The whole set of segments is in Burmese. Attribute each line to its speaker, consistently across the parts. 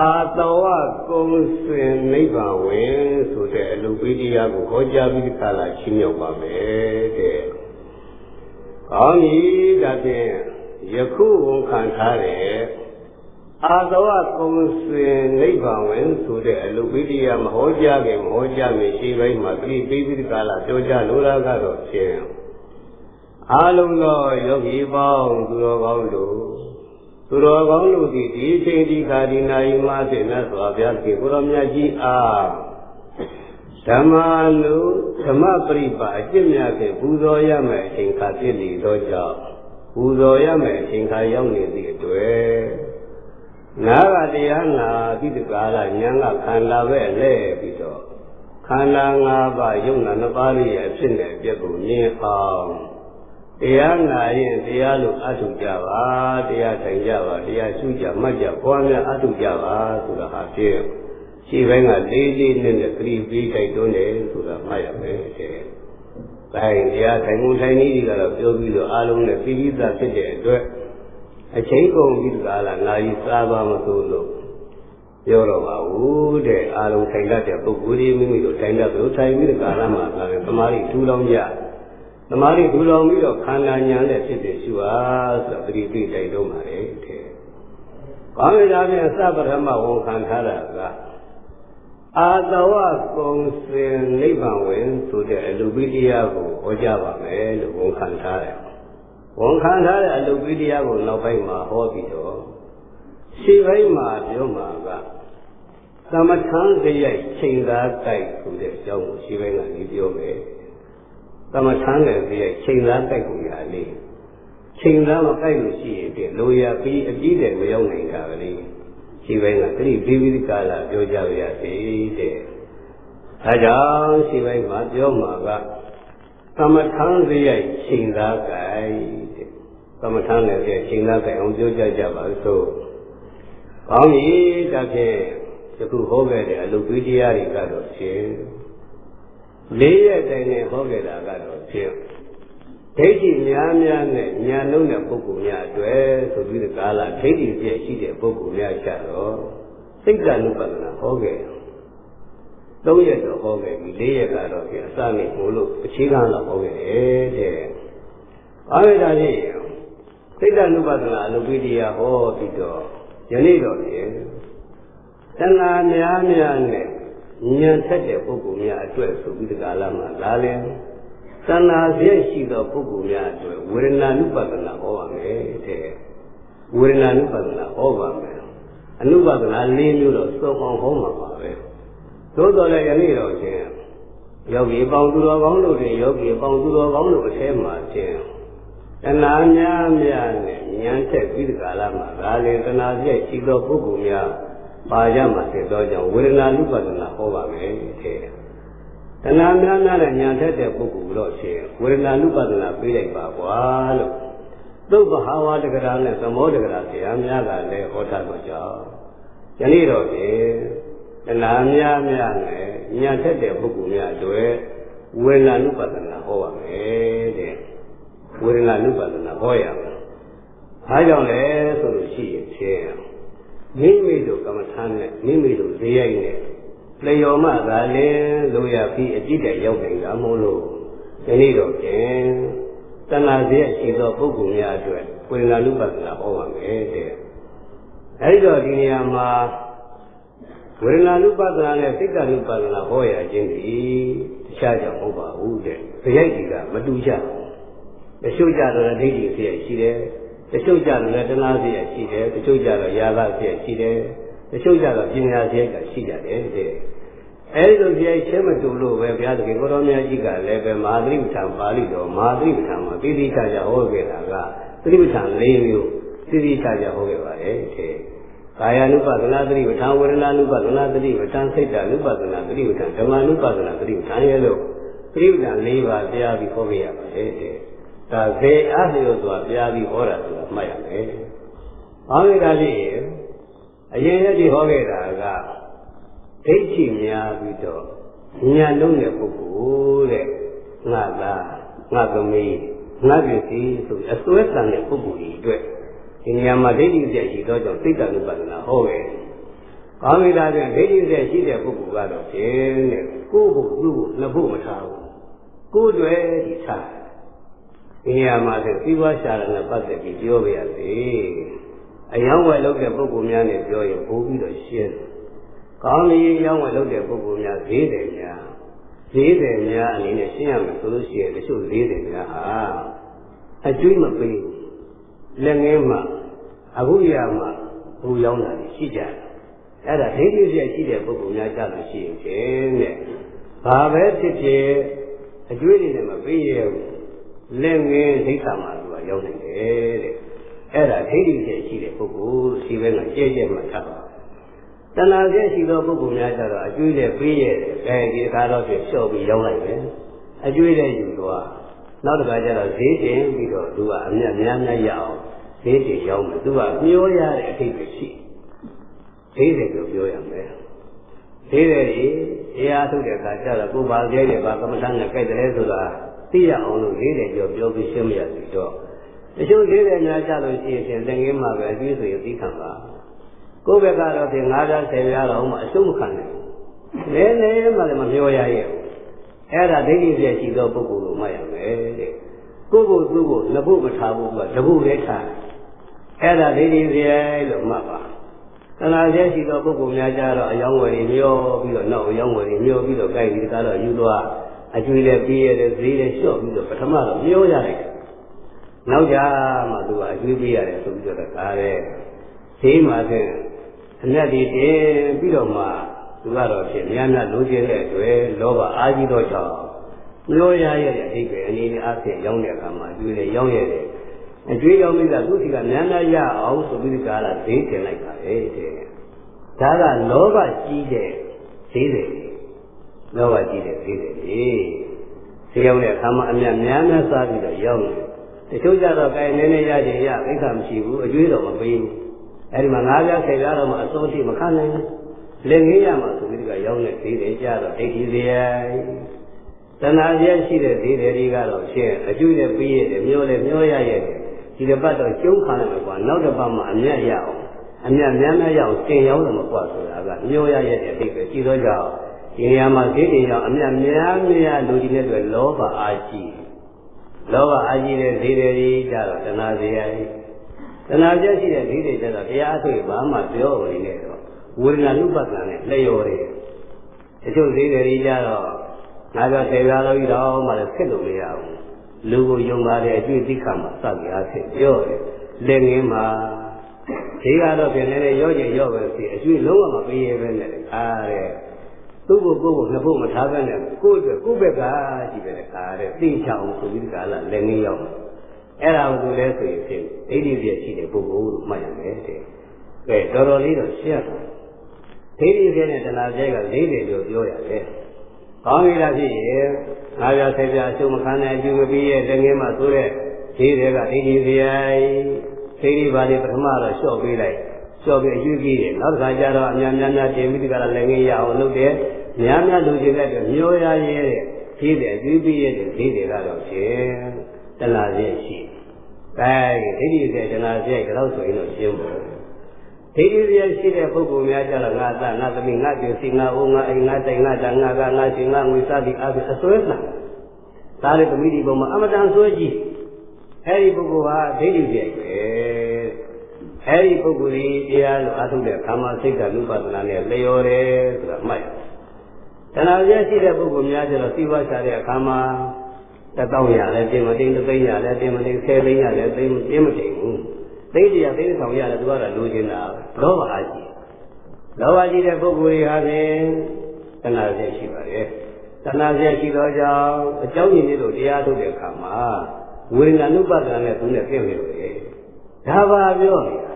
Speaker 1: အာတဝကုံစင်နိဗ္ဗာန်ဝင်ဆိုတဲ့အလုပိတိယကိုဟောကြားပြီးခါလာချင်းမြောက်ပါမယ်တဲ့။ကောင်းပြီဒါဖြင့်ယခုဝန်ခံထားတဲ့အာတဝကုံစင်နိဗ္ဗာန်ဝင်ဆိုတဲ့အလုပိတိယမဟောကြားခင်မဟောကြားမီရှိပိုင်းမှာတိပိပိခါလာပြောကြလိုတာကတော့ဖြင့်အာလုံးသောယောဂီပေါင်းသူတော်ကောင်းတို့သူတော်ကောင်းတို့သည်ဒီချိန်ဒီခါဒီနာယီမှာသိနေစွာဘုရားရှင်ကိုရောမြတ်ကြီးအားဓမ္မလူဓမ္မပရိပါအကျင့်များဖြင့်ပူဇော်ရမယ်အချိန်ခါဖြစ်နေသောကြောင့်ပူဇော်ရမယ်အချိန်ခါရောက်နေသည့်အတွက်နာဂတရားနာတိတကာလဉာဏ်ကခန္ဓာပဲလဲပြီးတော့ခန္ဓာ၅ပါးယုံနာနှစ်ပါးရဲ့အဖြစ်နဲ့အပျက်ကိုမြင်အောင်တရားနာရင်တရားလို့အထုကြပါတရားထိုင်ကြပါတရားရှုကြမှတ်ကြပွားများအထုကြပါဆိုတာဟာဖြင့်ရှိပိုင်းကလေးလေးနဲ့နဲ့ပြိပြီးတိုက်တွန်းတယ်ဆိုတာမှတ်ရမယ်တဲ့။ဒါရင်တရားထိုင်မှုထိုင်နည်းတွေကတော့ပြောပြီးတော့အားလုံးနဲ့ပြီးပြီးသားဖြစ်တဲ့အတွက်အချိန်ကုန်ပြီးကလာနာရီစားပါမဆိုလို့ပြောတော့ပါဘူးတဲ့အားလုံးထိုင်တတ်တဲ့ပုဂ္ဂိုလ်တွေမိမိတို့ထိုင်တတ်လို့ထိုင်ပြီးတဲ့ကာလမှာလည်းသမာဓိထူထောင်ကြသမာဓိထူထောင်ပြီးတော့ခန္ဓာဉာဏ်နဲ့ဖြစ်ဖြစ်ရှုအားဆိုပြိပိတိုက်တော့မှာတဲ့။ဘာလို့ဒါဖြင့်အစပထမဝန်ခံထားတာကအာတဝကုံစင်နိဗ္ဗာန်ဝင်ဆိုတဲ့အလုပိတရားကိုဟောကြားပါမယ်လို့ဝန်ခံထားတယ်။ဝန်ခံထားတဲ့အလုပိတရားကိုနောက်ပိုင်းမှာဟောပြီးတော့ရှေ့ပိုင်းမှာပြောမှာကသမထံစရိုက်ချိန်သာတိုက်ဆိုတဲ့အကြောင်းကိုရှေ့ပိုင်းကနေပြောမယ်။သမထံနဲ့စရိုက်ချိန်သာတိုက်ကိုရလေးချိန်သာမတိုက်လို့ရှိရင်ပြလိုရပြီးအပြည့်တဲ့မရောက်နိုင်တာပဲလေ။ရှိပိုင်းကတိပိပိကာလပြောကြရစေတဲ့။ဒါကြောင့်ရှိပိုင်းမှာပြောမှာကသမထံစရိုက်ချိန်သာကိုင်တဲ့။သမထံနဲ့ချိန်သာကိုင်အောင်ပြောကြပါစို့။ကောင်းပြီဒါဖြင့်ယခုဟောခဲ့တဲ့အလုပိတရားတွေကတော့ဖြင့်၄ရက်တိုင်နဲ့ဟောခဲ့တာကတော့ဖြင့်ဒိဋ္ဌိများများနဲ့ဉာဏ်လုံးတဲ့ပုဂ္ဂိုလ်များအတွက်ဆိုပြီးဒီကာလဒိဋ္ဌိပြည့်ရှိတဲ့ပုဂ္ဂိုလ်များကြတော့စိတ်ဓာတ်နုပဒနာဟောခဲ့၃ရက်တော့ဟောခဲ့ပြီ၄ရက်ကတော့အစနဲ့ဟိုလို့အခြေခံတော့ဟောခဲ့တယ်တဲ့။အားရတာကြီးစိတ်ဓာတ်နုပဒနာအလုပိတရားဟောပြီးတော့ယနေ့တော့ဖြင့်တဏှာများများနဲ့ဉာဏ်ထက်တဲ့ပုဂ္ဂိုလ်များအတွက်ဆိုပြီးဒီကာလမှာလာလဲတဏှာပြည့်ရှိသောပုဂ္ဂိုလ်များအတွက်ဝေဒနာနုပဒနာဟောပါမယ်တဲ့ဝေဒနာနုပဒနာဟောပါမယ်အနုပဒနာ၄မျိုးတော့စုံအောင်ဟောမှာပါပဲသို့တော်လည်းယနေ့တော့ချင်းယောဂီပေါင်းသူတော်ကောင်းတို့တွေယောဂီပေါင်းသူတော်ကောင်းတို့အထဲမှာချင်းတဏှာများများနဲ့ဉာဏ်တက်ပြီးဒီကာလမှာဒါလည်းတဏှာပြည့်ရှိသောပုဂ္ဂိုလ်များပါရမှာဖြစ်သောကြောင့်ဝေဒနာနုပဒနာဟောပါမယ်တဲ့တဏှာများများနဲ့ညာထက်တဲ့ပုဂ္ဂိုလ်တော့ရှင်ဝေဒနာနုပဒနာပြေးလိုက်ပါကွာလို့သုတ်ဘဟာဝတက္ကရာနဲ့သမောတက္ကရာဆရာများကလည်းဟောထားတော့ကြောင်းယနေ့တော့ဖြင့်တဏှာများများနဲ့ညာထက်တဲ့ပုဂ္ဂိုလ်များအတွက်ဝေဒနာနုပဒနာဟောပါမယ်တဲ့ဝေဒနာနုပဒနာဟောရမယ်ဒါကြောင့်လဲဆိုလို့ရှိရင်ဖြင့်မိမိတို့ကမ္မထာနဲ့မိမိတို့ဇေယိုက်နဲ့လျော်မှသာလဲလိုရပြီးအကြည့်တဲ့ရောက်နေတာမို့လို့ဒီနေ့တော့ကျင်တဏှာဇေယျရှိသောပုဂ္ဂိုလ်များအတွက်ဝေဒနာနုပဒနာဟောပါမယ်တဲ့အဲဒီတော့ဒီနေရာမှာဝေဒနာနုပဒနာနဲ့စိတ်တနုပဒနာဟောရခြင်းဒီတခြားကြောင့်မဟုတ်ပါဘူးတဲ့ဇေယိုက်တွေကမတူကြဘူးတချို့ကြတော့ဒိဋ္ဌိဇေယျရှိတယ်တချို့ကြတော့လည်းတဏှာဇေယျရှိတယ်တချို့ကြတော့ယာဂဇေယျရှိတယ်တချို့ကြတော့ပညာဇေယျကရှိကြတယ်တဲ့အဲဒီလိုဇေယျချင်းမတူလို့ပဲဘုရားသခင်ကိုရောမြတ်ကြီးကလည်းပဲမဟာသတိပဋ္ဌာန်ပါဠိတော်မဟာသတိပဋ္ဌာန်မှာတိတိကျကျဟောခဲ့တာကသတိပဋ္ဌာန်၄မျိုးတိတိကျကျဟောခဲ့ပါတယ်တဲ့ကာယ ानु ပဒနာသတိပဋ္ဌာန်ဝေဒနာ ानु ပဒနာသတိပဋ္ဌာန်စိတ်တ ानु ပဒနာသတိပဋ္ဌာန်ဓမ္မ ानु ပဒနာသတိပဋ္ဌာန်ရဲ့လို့သတိပဋ္ဌာန်၄ပါးတရားပြီးဟောခဲ့ရပါတယ်တဲ့ဒါဇေအလျောဆိုတာတရားပြီးဟောတာဆိုတာမှတ်ရမယ်။ဘာလို့ဒါလဲအရင်ကဒီဟောခဲ့တာကဒိဋ္ဌိများပြီးတော့ဉာဏ်လုံးတဲ့ပုဂ္ဂိုလ်တဲ့ငါသားငါသမီးငါပစ္စည်းဆိုအစွဲတန်တဲ့ပုဂ္ဂိုလ်ကြီးအတွက်ဒီနေရာမှာဒိဋ္ဌိပြည့်ရှိသောကြောင့်စိတ်တ ानु ပဒနာဟောခဲ့ ကောင်းပြီလားဖြင့်ဒိဋ္ဌိဆက်ရှိတဲ့ပုဂ္ဂိုလ်ကတော့ဖြင့်တဲ့ကိုယ့်ကိုသူ့ကိုနှစ်ဖို့မထားဘူးကိုယ်တွေဒီထားဒီနေရာမှာဆိုသီဝါရှာရနဲ့ပတ်သက်ပြီးပြောပြရစေအယောင်းဝယ်လုပ်တဲ့ပုဂ္ဂိုလ်များနဲ့ပြောရင်ပိုပြီးတော့ရှင်းကောင်းပြီအယောင်းဝယ်လုပ်တဲ့ပုဂ္ဂိုလ်များဈေးတယ်များအနေနဲ့ရှင်းရမယ်ဆိုလို့ရှိရင်တချို့ဈေးတယ်များဟာအကျွေးမပေးဘူးလက်ငင်းမှအခုရမှဘူရောင်းတာရှိကြတယ်အဲ့ဒါဒိဋ္ဌိဆက်ရှိတဲ့ပုဂ္ဂိုလ်များကြလို့ရှိရင်ဖြင့်တဲ့ဘာပဲဖြစ်ဖြစ်အကျွေးတွေနဲ့မပေးရဘူးလက်ငင်းဒိဋ္ဌာမှာသူကရောက်နေတယ်တဲ့အဲ့ဒါဒိဋ္ဌိဆက်ရှိတဲ့ပုဂ္ဂိုလ်ဒီဘက်ကကြဲကြဲမှတ်ထားပါတဏှာဆက်ရှိသောပုဂ္ဂိုလ်များကြတော့အကျွေးနဲ့ပေးရတယ်အဲဒီခါတော့ပြလျှော့ပြီးရောက်လိုက်ပဲအကျွေးနဲ့ယူသွားနောက်တစ်ခါကျတော့ဈေးတင်ပြီးတော့သူကအမြတ်များများရအောင်ဈေးတင်ရောက်မယ်သူကမျောရတဲ့အထိပ်ပဲရှိဈေးတယ်ကိုပြောရမယ်ဈေးတယ်ကြီးတရားထုတ်တဲ့အခါကျတော့ကိုယ်ပါသေးတယ်ပါကမ္မထနဲ့ကြိုက်တယ်ဆိုတာသိရအောင်လို့ဈေးတယ်ကြောပြောပြီးရှင်းမရဘူးတော့တချို့ဈေးတယ်များကြလို့ရှိရင်သင်္ကင်းမှာပဲအကျွေးဆိုရင်သိခံပါကိုယ့်ဘက်ကတော့ဒီ9ဓာတ်10ဓာတ်တော့မှအရှုံးမခံနိုင်ဘူးလဲလဲမှလည်းမပြောရရဲ့အဲ့ဒါဒိဋ္ဌိဆက်ရှိသောပုဂ္ဂိုလ်ကိုမှတ်ရမယ်တဲ့ကိုယ့်ကိုသူ့ကိုနှစ်ဖို့မထားဘူးကတခုလေးထားအဲ့ဒါဒိဋ္ဌိဆက်လို့မှတ်ပါတဏှာဆက်ရှိသောပုဂ္ဂိုလ်များကြတော့အယောင်းဝယ်တွေမျောပြီးတော့နောက်အယောင်းဝယ်တွေမျောပြီးတော့ကြိုက်ပြီးတော့ယူသွားအကျွေးလည်းပေးရတယ်ဈေးလည်းလျှော့ပြီးတော့ပထမတော့မျောရလိုက်တယ်နောက်ကြမှသူကအကျွေးပေးရတယ်ဆိုပြီးတော့ကားတယ်ဈေးမှာတဲ့အမြတ်တွေတင်ပြီးတော့မှသူကတော့ဖြင့်များများလိုချင်တဲ့အတွက်လောဘအားကြီးသောကြောင့်မျောရရဲ့အဓိပ္ပာယ်အနေနဲ့အားဖြင့်ရောင်းတဲ့အခါမှာအကျွေးလည်းရောင်းရတယ်အကျွေးရောင်းပြီးတော့သူ့စီကများများရအောင်ဆိုပြီးကားလာဈေးတင်လိုက်ပါလေတဲ့ဒါကလောဘကြီးတဲ့ဈေးတယ်လောဘကြီးတဲ့ဈေးတယ်ဈေးရောက်တဲ့အခါမှာအမြတ်များများစားပြီးတော့ရောင်းတယ်တချို့ကြတော့ကဲနည်းနည်းရချင်ရအိဋ္ဌာမရှိဘူးအကျွေးတော့မပေးဘူးအဲ့ဒီမှာ9ပြား10ပြားတော့မှအစိုးထိမခံနိုင်ဘူးလက်ငင်းရမှာဆိုပြီးဒီကရောင်းတဲ့ဈေးတွေကြတော့ဒိဋ္ဌိစရိုက်တဏှာရက်ရှိတဲ့ဈေးတွေကတော့ဖြင့်အကျွေးနဲ့ပေးရတယ်မျောလဲမျောရရဲ့ဒီတစ်ပတ်တော့ကျုံးခံရမယ်ကွာနောက်တစ်ပတ်မှအမြတ်ရအောင်အမြတ်များများရအောင်တင်ရောင်းတယ်မကွာဆိုတာကမျောရရဲ့အတိတ်ပဲရှိသောကြောင့်ဒီနေရာမှာဈေးတင်ရောင်းအမြတ်များများလူကြီးတဲ့အတွက်လောဘအားကြီးတဲ့ဈေးတွေကြတော့တဏှာစရိုက်တဏှာပြည့်ရှိတဲ့ဈေးတွေကျတော့တရားအထုတ်ဘာမှပြောဝင်နေတော့ဝေဒနာနုပဒနာနဲ့လျော်တယ်တချို့ဈေးတွေကြတော့ငါက10ပြားလို့ဤတော့မှလည်းဖြစ်လို့မရဘူးလူကိုယုံပါတဲ့အကျွေးသိက္ခာမှာစသည်အားဖြင့်ပြောတယ်လက်ငင်းမှာဈေးကတော့ပြင်နေရောကျင်ရောပဲဖြစ်အကျွေးလုံးဝမပေးရပဲနဲ့အားတဲ့သူ့ကိုကိုယ်ကိုနှစ်ဖို့မထားပဲနဲ့ကိုယ့်အတွက်ကိုယ့်ဘက်ကကြည့်ပဲအားတဲ့သိချအောင်ဆိုပြီးကလာလက်ငင်းရောက်အဲ့ဒါကိုလည်းဆိုရင်ဖြင့်ဒိဋ္ဌိပြည့်ရှိတဲ့ပုဂ္ဂိုလ်လို့မှတ်ရမယ်တဲ့ကဲတော်တော်လေးတော့ရှင်းပါဒိဋ္ဌိပြည့်နဲ့တဏှာပြည့်ကလေးတွေလို့ပြောရတယ်ကောင်းပြီလားဖြစ်ရင်ငါးပြား10ပြားအရှုံးမခံနိုင်အကျိုးမပေးရဲ့လက်ငင်းမှာဆိုတဲ့ဈေးတွေကဒိဋ္ဌိစရိုက်ဒိဋ္ဌိပါဠိပထမတော့လျှော့ပေးလိုက်လျှော့ပြီးအကျိုးကြီးတယ်နောက်တစ်ခါကျတော့အများများတင်ပြီးဒီကလာလက်ငင်းရအောင်လုပ်တယ်များများလူကျင်တဲ့မျောရရဲတဲ့ဈေးတွေအကျိုးပေးရဲ့ဈေးတွေကတော့ဖြင့်တဏှာစရိုက်ရှိဒိဋ္ဌိစရိုက်တဏှာစရိုက်တော့ဆိုရင်တော့ရှင်းပါဒိဋ္ဌိစရိုက်ရှိတဲ့ပုဂ္ဂိုလ်များကြတော့ငါသားငါသမီးငါပြည့်စီငါအိုးငါအိမ်ငါတိုင်ငါတန်ငါကငါရှင်ငါငွေစသည်အပြင်အစွဲလှဒါလည်းသမီးဒီပုံမှာအမတန်ဆွဲကြည့်အဲဒီပုဂ္ဂိုလ်ဟာဒိဋ္ဌိစရိုက်ပဲအဲဒီပုဂ္ဂိုလ်ကြီးတရားလို့အထုတဲ့ခါမှစိတ်ကလူပဒနာနဲ့လျော်တယ်ဆိုတာမှတ်ရတဏှာစရိုက်ရှိတဲ့ပုဂ္ဂိုလ်များကြတော့သိဝါချတဲ့အခါမှာ1000ရလဲတင်မတင်3သိန်းရလဲတင်မတင်10သိန်းရလဲတင်မတင်ဘူးသိန်းတရားသိန်းဆောင်ရလဲသူကတော့လိုချင်တာလောဘအားကြီးတဲ့ပုဂ္ဂိုလ်တွေဟာဖြင့်တဏှာစရိုက်ရှိပါတယ်တဏှာစရိုက်ရှိသောကြောင့်အကြောင်းရင်းလေးတို့တရားထုတ်တဲ့အခါမှာဝေဒနာနုပဒနာနဲ့သူနဲ့ပြည့်နေလို့လေဒါပါပြောနေတာ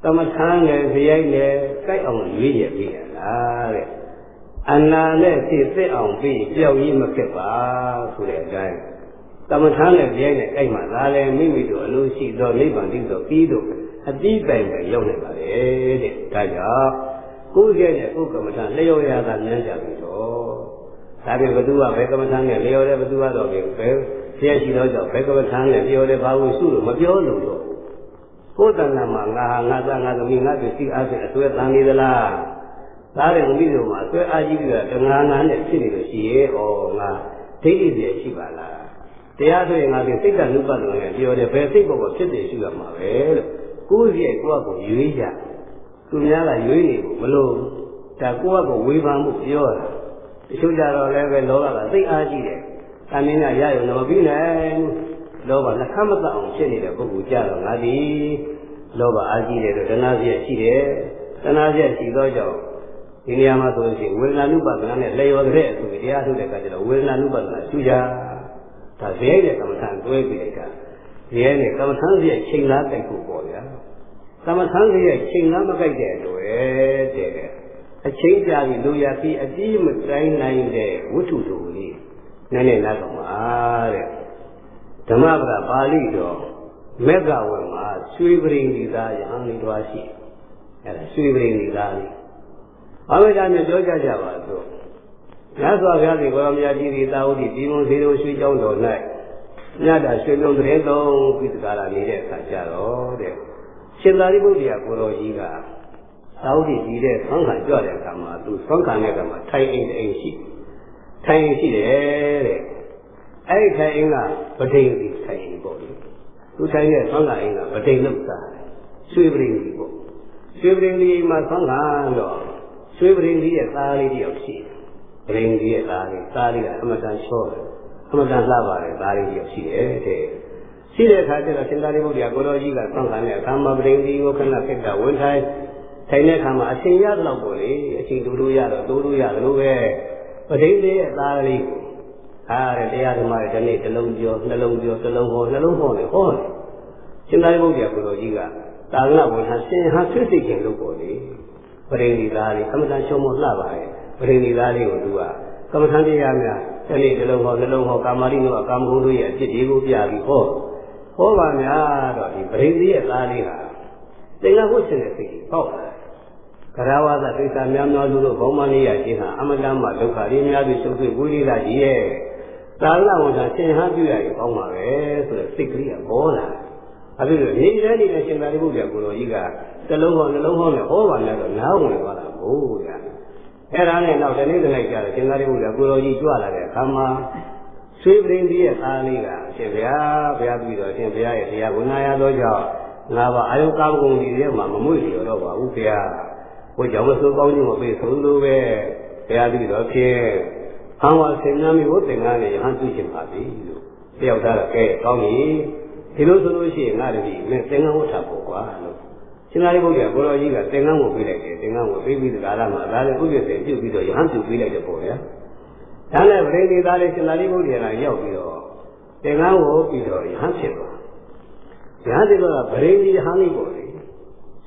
Speaker 1: တမထမ်းနဲ့ဇယိုက်နဲ့ကြိုက်အောင်ရွေးရပြီလားတဲ့အနာနဲ့သိသိအောင်ပြီးကြောက်ကြီးမဖြစ်ပါဆိုတဲ့အတိုင်းတမထမ်းနဲ့ဇယိုက်နဲ့ကြိုက်မှသာလဲမိမိတို့အလိုရှိသောနိဗ္ဗာန်တိသောပြီးတော့အတိတ်တိုင်ပဲရောက်နေပါလေတဲ့ဒါကြောင့်ကိုယ်ကျဲနဲ့ကိုယ်ကမ္မထလျော်ရတာမြန်းကြပြီတော့ဒါပြင်ဘသူကဘယ်ကမ္မထနဲ့လျော်တယ်ဘသူကတော့ဘယ်ဆရာရှိတော့ကြောင့်ဘယ်ကမ္မထနဲ့လျော်တယ်ဘာလို့စုလို့မပြောလို့တော့ ကိုယ်တဏ္ဍာမှာငါဟာငါသားငါသမီးငါတို့ရှိအားဖြင့်အစွဲတန်နေသလားဒါတဲ့မိတို့မှာအစွဲအားကြီးပြီးတော့တဏှာနာနဲ့ဖြစ်နေလို့ရှိရဲ့ဩငါဒိဋ္ဌိပြည့်ရှိပါလားတရားဆိုရင်ငါကစိတ်တနုပ္ပတ္တနဲ့ပြောတယ်ဘယ်စိတ်ပေါ်ဖြစ်တယ်ရှိရမှာပဲလို့ကိုယ်ရဲ့ကိုယ့်ကိုရွေးကြသူများကရွေးနေဘူးမလို့ဒါကိုယ့်ကိုဝေဖန်မှုပြောတာတချို့ကြတော့လည်းပဲလောဘကသိအားကြီးတယ်။အမင်းကရရုံတော့ပြီးနိုင်လောဘနှခမ်းမသက်အောင်ဖြစ်နေတဲ့ပုဂ္ဂိုလ်ကြတော့ငါဒီလောဘအားကြီးတယ်လို့တဏှာပြည့်ရှိတယ်။တဏှာပြည့်ရှိသောကြောင့်ဒီနေရာမှာဆိုလို့ရှိရင်ဝေဒနာနုပါဒနာနဲ့လျော်တဲ့အဆိုတရားထုတ်တဲ့အခါကျတော့ဝေဒနာနုပါဒနာရှုကြ။ဒါဇေယျနဲ့ကမ္မထံတွဲပြီးလိုက်တာ။ဇေယျနဲ့ကမ္မထံပြည့်ချိန်လားတိုက်ဖို့ပေါ့ဗျာ။ကမ္မထံပြည့်ချိန်လားမကြိုက်တဲ့အတွက်တဲ့အချိန်ကြာပြီးလူရပြီးအပြီးမတိုင်းနိုင်တဲ့ဝတ္ထုတို့လေးနည်းနည်းနားတော့မှာတဲ့ဓမ္မပဒပါဠိတော်မေဃဝေမှာရွှေပရိန်ဒီသားယဟန်လေးတော်ရှိအဲ့ဒါရွှေပရိန်ဒီသားလေးအဝိဇ္ဇာနဲ့ပြောကြပါစို့ညစွာဘုရားရှင်ကိုရောမြတ်ကြီးဒီသာဝတိဒီမုံစီတော်ရွှေကျောင်းတော်၌ညတာရွှေပြုံးတဲ့သုံးပြီးတကားလာနေတဲ့အခါကျတော့တဲ့ရှင်သာရိပုတ္တရာကိုရောကြီးကသာဝတိကြီးတဲ့ဆောင်းခံကြွတဲ့အခါမှာသူဆောင်းခံတဲ့အခါမှာထိုင်အိမ်အိမ်ရှိထိုင်အိမ်ရှိတယ်တဲ့အဲ့ဒီထိုင်အိမ်ကဗဒိန်ကြီးထိုင်အိမ်ပေါ့လေသူထိုင်တဲ့ဆောင်းခံအိမ်ကဗဒိန်လောက်စားရွှေပရိန်ကြီးပေါ့ရွှေပရိန်ကြီးမှာဆောင်းခံတော့ရွှေပရိန်ကြီးရဲ့သားလေးတယောက်ရှိတယ်ပရိန်ကြီးရဲ့သားလေးကအမတန်ချောတယ်အမတန်လှပါတယ်သားလေးတယောက်ရှိတယ်တဲ့ရှိတဲ့အခါကျတော့ရှင်သာရိပုတ္တရာကိုတော်ကြီးကဆောင်းခံတဲ့အခါမှာပရိန်ကြီးကိုခဏခက်တာဝင်ထိုင်တဲ့အခါမှာအချိန်ရတော့ပေါ့လေအချိန်တူတူရတော့တူတူရတယ်လို့ပဲပဋိသေရဲ့သားလေးကိုတဲ့တရားဓမ္မရဲ့ဒီနေ့တစ်လုံးပြောနှလုံးပြောတစ်လုံးဟောနှလုံးဟောနေဟောတယ်ရှင်သာရိပုတ္တရာကိုတော်ကြီးကသာသနာ့ဝန်ထမ်းရှင်ဟာဆွေးစိတ်ခြင်းလို့ပေါ့လေပဋိသေသားလေးအမှန်တန်ရှုံးမလှပါရဲ့ပဋိသေသားလေးကိုသူကကမ္မထံတရားများဒီနေ့တစ်လုံးဟောနှလုံးဟောကာမရိနုကာမဂုဏ်တို့ရဲ့အဖြစ်တွေကိုပြပြီးဟောပါများတော့ဒီပဋိသေရဲ့သားလေးဟာသင်္ကန်းဝတ်ခြင်းတဲ့စိတ်ကြီးပေါ့ကရဝါဒသိက္ခာများများလို့ဘုံမလေးရခြင်းဟာအမတန်မှဒုက္ခရင်းများပြီးရှုပ်ထွေးဝိရိယကြီးရဲ့သာလဝန်သာရှင်ဟန်ပြုရရင်ကောင်းပါပဲဆိုတဲ့စိတ်ကလေးကပေါ်လာ။အဲဒီလိုနေနေတဲ့ရှင်သာရိပုတ္တရာကိုတော်ကြီးကတစ်လုံးဟောနှလုံးဟောနဲ့ဟောပါများတော့နားဝင်သွားတာဘို့ဗျာ။အဲ့ဒါနဲ့နောက်တနေ့တစ်လိုက်ကျတော့ရှင်သာရိပုတ္တရာကိုတော်ကြီးကြွလာတဲ့အခါမှာရွှေပရိန်ကြီးရဲ့သားလေးကအရှင်ဘုရားပြီးတော့ရှင်ဘုရားရဲ့တရားဝင်လာရသောကြောင့်ငါပါအာယုကာမဂုဏ်ကြီးတွေမှာမမွေ့လျော်တော့ပါဘူးဘုရား။ဘုရားမစိုးကောင်းခြင်းမပေးဆုံးလို့ပဲဘုရားပြီးတော့ဖြင့်ဟောင်းဝါဆင်များမျိုးသင်္ကန်းနဲ့ယဟန်ပြုရှင်ပါပြီလို့တယောက်သားကဲကောင်းပြီဒီလိုဆိုလို့ရှိရင်ငါတပည့်မင်းသင်္ကန်းဝတ်ထားဖို့ကွာလို့ရှင်သာရိပုတ္တရာကိုတော်ကြီးကသင်္ကန်းကိုပေးလိုက်တယ်သင်္ကန်းကိုပေးပြီးဒီကာလမှာဒါလည်းဥပ္ပစေပြုပြီးတော့ယဟန်ပြုပေးလိုက်တယ်ပေါ့ဗျာဒါနဲ့ဗရိသေသားလေးရှင်သာရိပုတ္တရာကရောက်ပြီးတော့သင်္ကန်းကိုပြီးတော့ယဟန်ဖြစ်သွားယဟန်ဖြစ်တော့ဗရိသေယဟန်လေးပေါ့လေ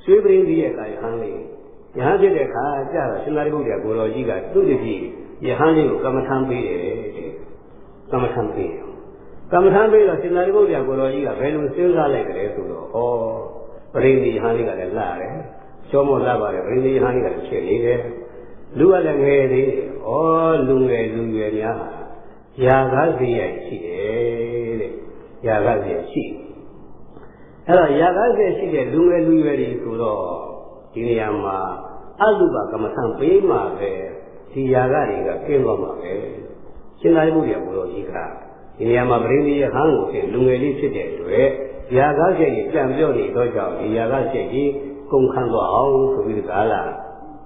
Speaker 1: ရွှေပရိသေရဲ့ကာယဟန်လေးယဟန်ဖြစ်တဲ့အခါကျတော့ရှင်သာရိပုတ္တရာကိုတော်ကြီးကသူ့တပည့်ယဟန်လေးကိုကမ္မထံပေးတယ်တဲ့ကမ္မထံပေးတယ်ကမ္မထံပေးတော့ရှင်သာရိပုတ္တရာကိုတော်ကြီးကဘယ်လိုစဉ်းစားလိုက်ကြလဲဆိုတော့ပရိသေယဟန်လေးကလည်းလှတယ်ချောမောလှပါတယ်ပရိသေယဟန်လေးကလည်းဖြစ်နေတယ်လူကလည်းငယ်သေးတယ်လူငယ်လူရွယ်များဟာယာကစီရိုက်ရှိတယ်တဲ့ယာကစီရှိအဲ့တော့ယာကစီရှိတဲ့လူငယ်လူရွယ်တွေဆိုတော့ဒီနေရာမှာအတုပကမ္မထံပေးမှာပဲဒီယာကတွေကကျင်းသွားမှာပဲရှင်သာရိပုတ္တရာဘုရားကြီးကဒီနေရာမှာပရိသေယဟန်ကိုဖြစ်လူငယ်လေးဖြစ်တဲ့အတွက်ယာကစိတ်ကြီးပြန်ပြောနေတော့ကြောင့်ဒီယာကစိတ်ကြီးကုန်ခန်းသွားအောင်ဆိုပြီးကာလ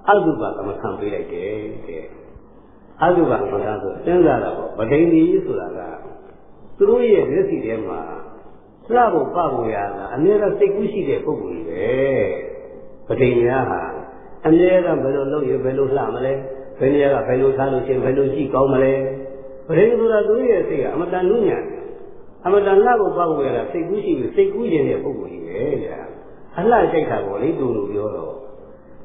Speaker 1: အတုပကမ္မထံပေးလိုက်တယ်တဲ့အတုပကမ္မထံဆိုစဉ်းစားတာပေါ့ဗဒိန်ကြီးဆိုတာကသူတို့ရဲ့မျက်စိထဲမှာလှဖို့ပဖို့ရတာအများကစိတ်ကူးရှိတဲ့ပုဂ္ဂိုလ်တွေပဲဗဒိန်များဟာအများကဘယ်လိုလုပ်ရဘယ်လိုလှမလဲဘယ်နေရာကဘယ်လိုထားလို့ချင်းဘယ်လိုကြည့်ကောင်းမလဲပရိသေဆိုတာသူရဲ့စိတ်ကအမတန်နုညံ့အမတန်လှဖို့ပေါ့ဖို့ရတာစိတ်ကူးရှိပြီးစိတ်ကူးခြင်းတဲ့ပုဂ္ဂိုလ်ကြီးပဲတဲ့အလှကြိုက်တာပေါ့လေသူလိုပြောတော့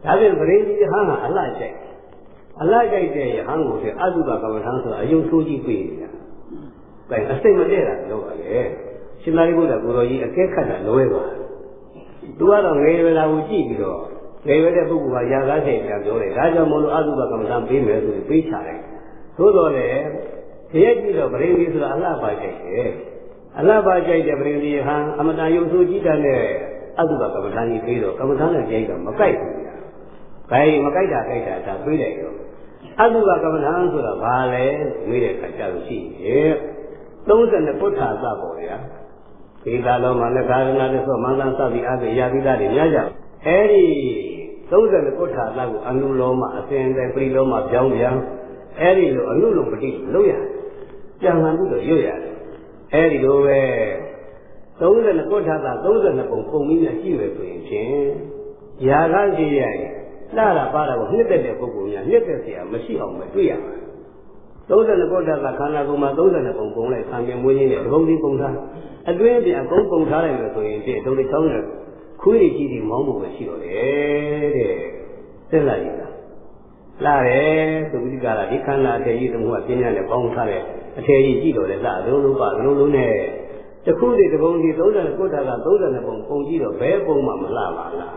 Speaker 1: ဒါပြန်ပရိသေဟန်ကအလှကြိုက်တဲ့ယဟန်ကိုဆိုအတုပကမ္မထံဆိုတာအယုံဆိုးကြီးပြေးနေတာ။ဒါအစိတ်မတည့်တာပြောပါလေ။ရှင်သာရိပုတ္တရာကိုတော်ကြီးအကဲခတ်တာလွဲပါ။သူကတော့ငယ်ရွယ်လာကိုကြည့်ပြီးတော့ငယ်ရွယ်တဲ့ပုဂ္ဂိုလ်ကယာကားစိတ်ပြန်ပြောတယ်။ဒါကြောင့်မလို့အတုပကမ္မထံပေးမယ်ဆိုပြီးပေးချတယ်။သို့တော်လည်းတရက်ကြည့်တော့ပရိသေဆိုတာအလှပါကြိုက်တယ်။အလှပါကြိုက်တဲ့ပရိသေဟန်အမတန်ယုံဆိုးကြီးတဲ့ အတုပကမ္မထာကြီးပြီးတော့ကမ္မထာနဲ့ကြိုက်တော့မကြိုက်ဘူးဗျာ။ဘာကြီးမကြိုက်တာဒါပြီးလိုက်တော့အတုပကမ္မထာဆိုတာဘာလဲမေးတဲ့အခါကျတော့ရှိရဲ့32ပုဋ္ဌာသပေါ့ဗျာ။ဒီကာလုံးမှာလည်းကာရဏသစ္စာမန္တန်စသည်အပြင်ယာပိတာတွေများကြ။အဲဒီ32ပုဋ္ဌာသကိုအနုလောမအစဉ်တိုင်းပြိလောမပြောင်းပြန်အဲဒီလိုအနုလုံးပတိလို့ရတယ်။ကြံမှန်ပြီးတော့ရွတ်ရတယ်။အဲဒီလိုပဲ32ပုဋ္ဌာသ32ပုံပုံပြီးရှိရဆိုရင်ဖြင့်ယာကရှိရရင်လှတာပါတာကိုနှစ်သက်တဲ့ပုဂ္ဂိုလ်များနှစ်သက်เสียမရှိအောင်မတွေ့ရဘူး32ပုဋ္ဌာသခန္ဓာကိုယ်မှာ32ပုံပုံလိုက်ဆံမြင်မွေးရင်းနဲ့ဒီပုံဒီပုံထားအတွင်းပြန်အကုန်ပုံထားလိုက်လို့ဆိုရင်ဖြင့်ဒုတိယချောင်းနဲ့ခွေးကြီးကြီးမောင်းဖို့ပဲရှိတော့တယ်တဲ့သိလားကြီးလားလှတယ်သုတိကာရဒီခန္ဓာအထေကြီးသမှုကပြင်းရတဲ့ပေါင်းထားတဲ့အထေကြီးကြည့်တော့လေလှလုံးပါလုံးနဲ့တခုတည်းဒီပုံဒီ32ပုဋ္ဌာသ32ပုံပုံကြည့်တော့ဘယ်ပုံမှမလှပါလား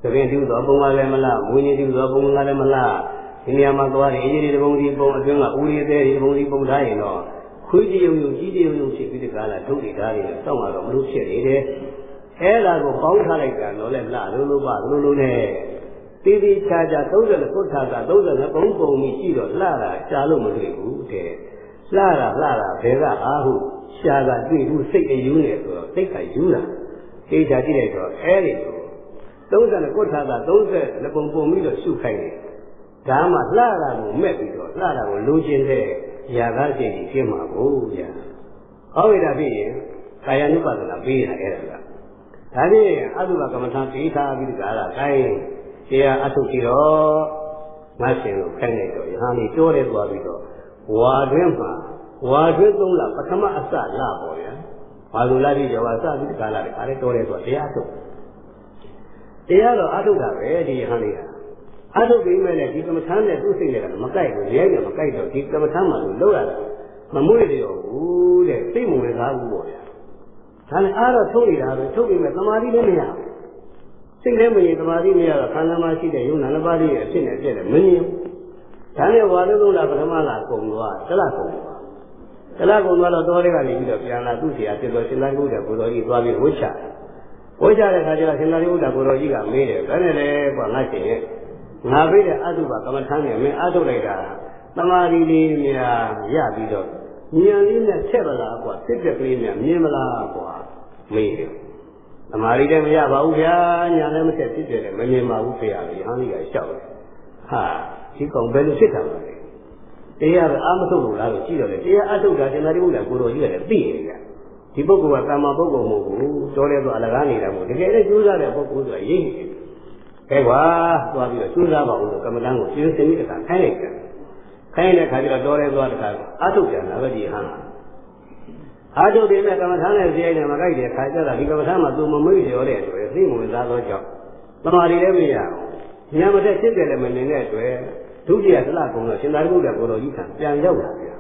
Speaker 1: သဘင်တူသောပုံကလည်းမလားမွေးနေတူသောပုံကလည်းမလားဒီနေရာမှာသွားတယ်အရေးဒီပုံဒီပုံအတွင်းကဦးရည်သေးဒီပုံဒီပုံထားရင်တော့ခွေးကြီးယုံယုံကြီးကြီးယုံယုံဖြစ်ပြီးဒီကားလာဒုက္ခိဓာတ်တွေစောင့်လာတော့မလို့ဖြစ်နေတယ်အဲဒါကိုပေါင်းထားလိုက်တာတော့လဲလှလုံးပါလုံးနဲ့တီးတီးခြားခြား30ပုဋ္ဌာက32ပုံပုံပြီးရှိတော့လှတာရှားလို့မတွေ့ဘူးတဲ့လှတာဘယ်ကအားဟုရှားကတွေ့ဘူးစိတ်အယူနေဆိုတော့စိတ်ကယူတာသိချာကြည့်လိုက်တော့အဲဒီ30ပုဋ္ဌာက32ပုံပုံပြီးတော့ရှုခိုင်းတယ်ဒါမှလှတာကိုမဲ့ပြီးတော့လှတာကိုလိုချင်တဲ့ຢာကားစိတ်ကြီးကျင်းမှာကိုဗျာဟောဝိဒါဖြစ်ရင်ကာယ ानु ပါဒနာပေးရအဲ့ဒါကဒါဖြင့်အတုပကမ္မထာပေးထားပြီးကြတာကိုင်းတရားအထုကြည့်တော့ငါရှင်ကိုခိုင်းလိုက်တော့ယဟန်ကြီးတိုးတယ်သွားပြီးတော့ဝါတွင်းမှာဝါတွင်း3လပထမအစလပေါ့ဗျာဘာလို့လာပြီးကြောပါစပြီးကြလာတယ်ဒါလည်းတိုးတယ်ဆိုတရားအထုတရားတော့အထုတာပဲဒီယဟန်ကြီးကအထုပြီးမဲ့လည်းဒီကမ္မထာနဲ့သူ့စိတ်နဲ့မကိုက်ဘူးရဲနဲ့မကိုက်တော့ဒီကမ္မထာမှာသူလောက်ရတာမမွေ့ရဘူးတဲ့စိတ်မဝင်စားဘူးပေါ့ဗျာဒါနဲ့အားတော့ထုတ်နေတာပဲထုတ်ပြီးမဲ့သမာဓိလည်းမရဘူးစိတ်လည်းမရင်သမာဓိမရတော့ခန္ဓာမှာရှိတဲ့ယုံနာနှစ်ပါးရဲ့အဖြစ်နဲ့ပြည့်တယ်မမြင်ဒါနဲ့ဝါလုံးလုံးလာပထမလာကုန်သွားတလကုန်သွားတော့တော်လေးကနေပြီးတော့ပြန်လာသူ့ဆရာဖြစ်တော်ရှင်သာရိပုတ္တရာကိုတော်ကြီးသွားပြီးဝှချတဲ့ခါကျတော့ရှင်သာရိပုတ္တရာကိုတော်ကြီးကမေးတယ်ဘယ်နဲ့လဲကွာငါရှင်ရဲ့ငါပေးတဲ့အတုပကမ္မထာနဲ့မင်းအထုတ်လိုက်တာသမာဓိလေးများရပြီးတော့ဉာဏ်လေးနဲ့ဆက်ပါလားကွာစိတ်ကလေးများမြင်မလားကွာမေးတယ်သမာဓိလည်းမရပါဘူးဗျာဉာဏ်လည်းမဆက်ဖြစ်တယ်မမြင်ပါဘူးဖေရလေဟန်ကြီးကရှောက်တယ်ဟာဒီကောင်ဘယ်လိုဖြစ်တာလဲတရားကအာမထုတ်လို့လားလို့ကြည့်တော့လေတရားအထုတ်တာရှင်သာရိပုတ္တရာကိုတော်ကြီးကလည်းသိနေကြဒီပုဂ္ဂိုလ်ကတမ္မာပုဂ္ဂိုလ်မဟုတ်ဘူးတော်တယ်ဆိုအလကားနေတာမဟုတ်တကယ်လည်းကျိုးစားတဲ့ပုဂ္ဂိုလ်ဆိုတာရိပ်နေတယ်ကွာသွားပြီးတော့ကျိုးစားပါဦးလို့ကမ္မဋ္ဌာန်းကိုရှင်းရှင်းပြီးတခါခိုင်းလိုက်တယ်ခိုင်းတဲ့ခါကျတော့တော်တယ်သွားတခါအထုတ်ပြန်တာပဲဒီဟန်အာထုပ်တယ်နဲ့ကမ္မထာနဲ့ဇေယျနဲ့မကိုက်တဲ့ခါကျတော့ဒီကမ္မထာမှာသူမမွေ့လျော်တဲ့အတွက်သိမဝင်စားသောကြောင့်သမာဓိလည်းမရဘူးဉာဏ်မတက်ဖြစ်တယ်လည်းမမြင်တဲ့အတွက်ဒုတိယသလကုံတော့ရှင်သာရိပုတ္တရာကိုတော်ကြီးကပြန်ရောက်လာပြန်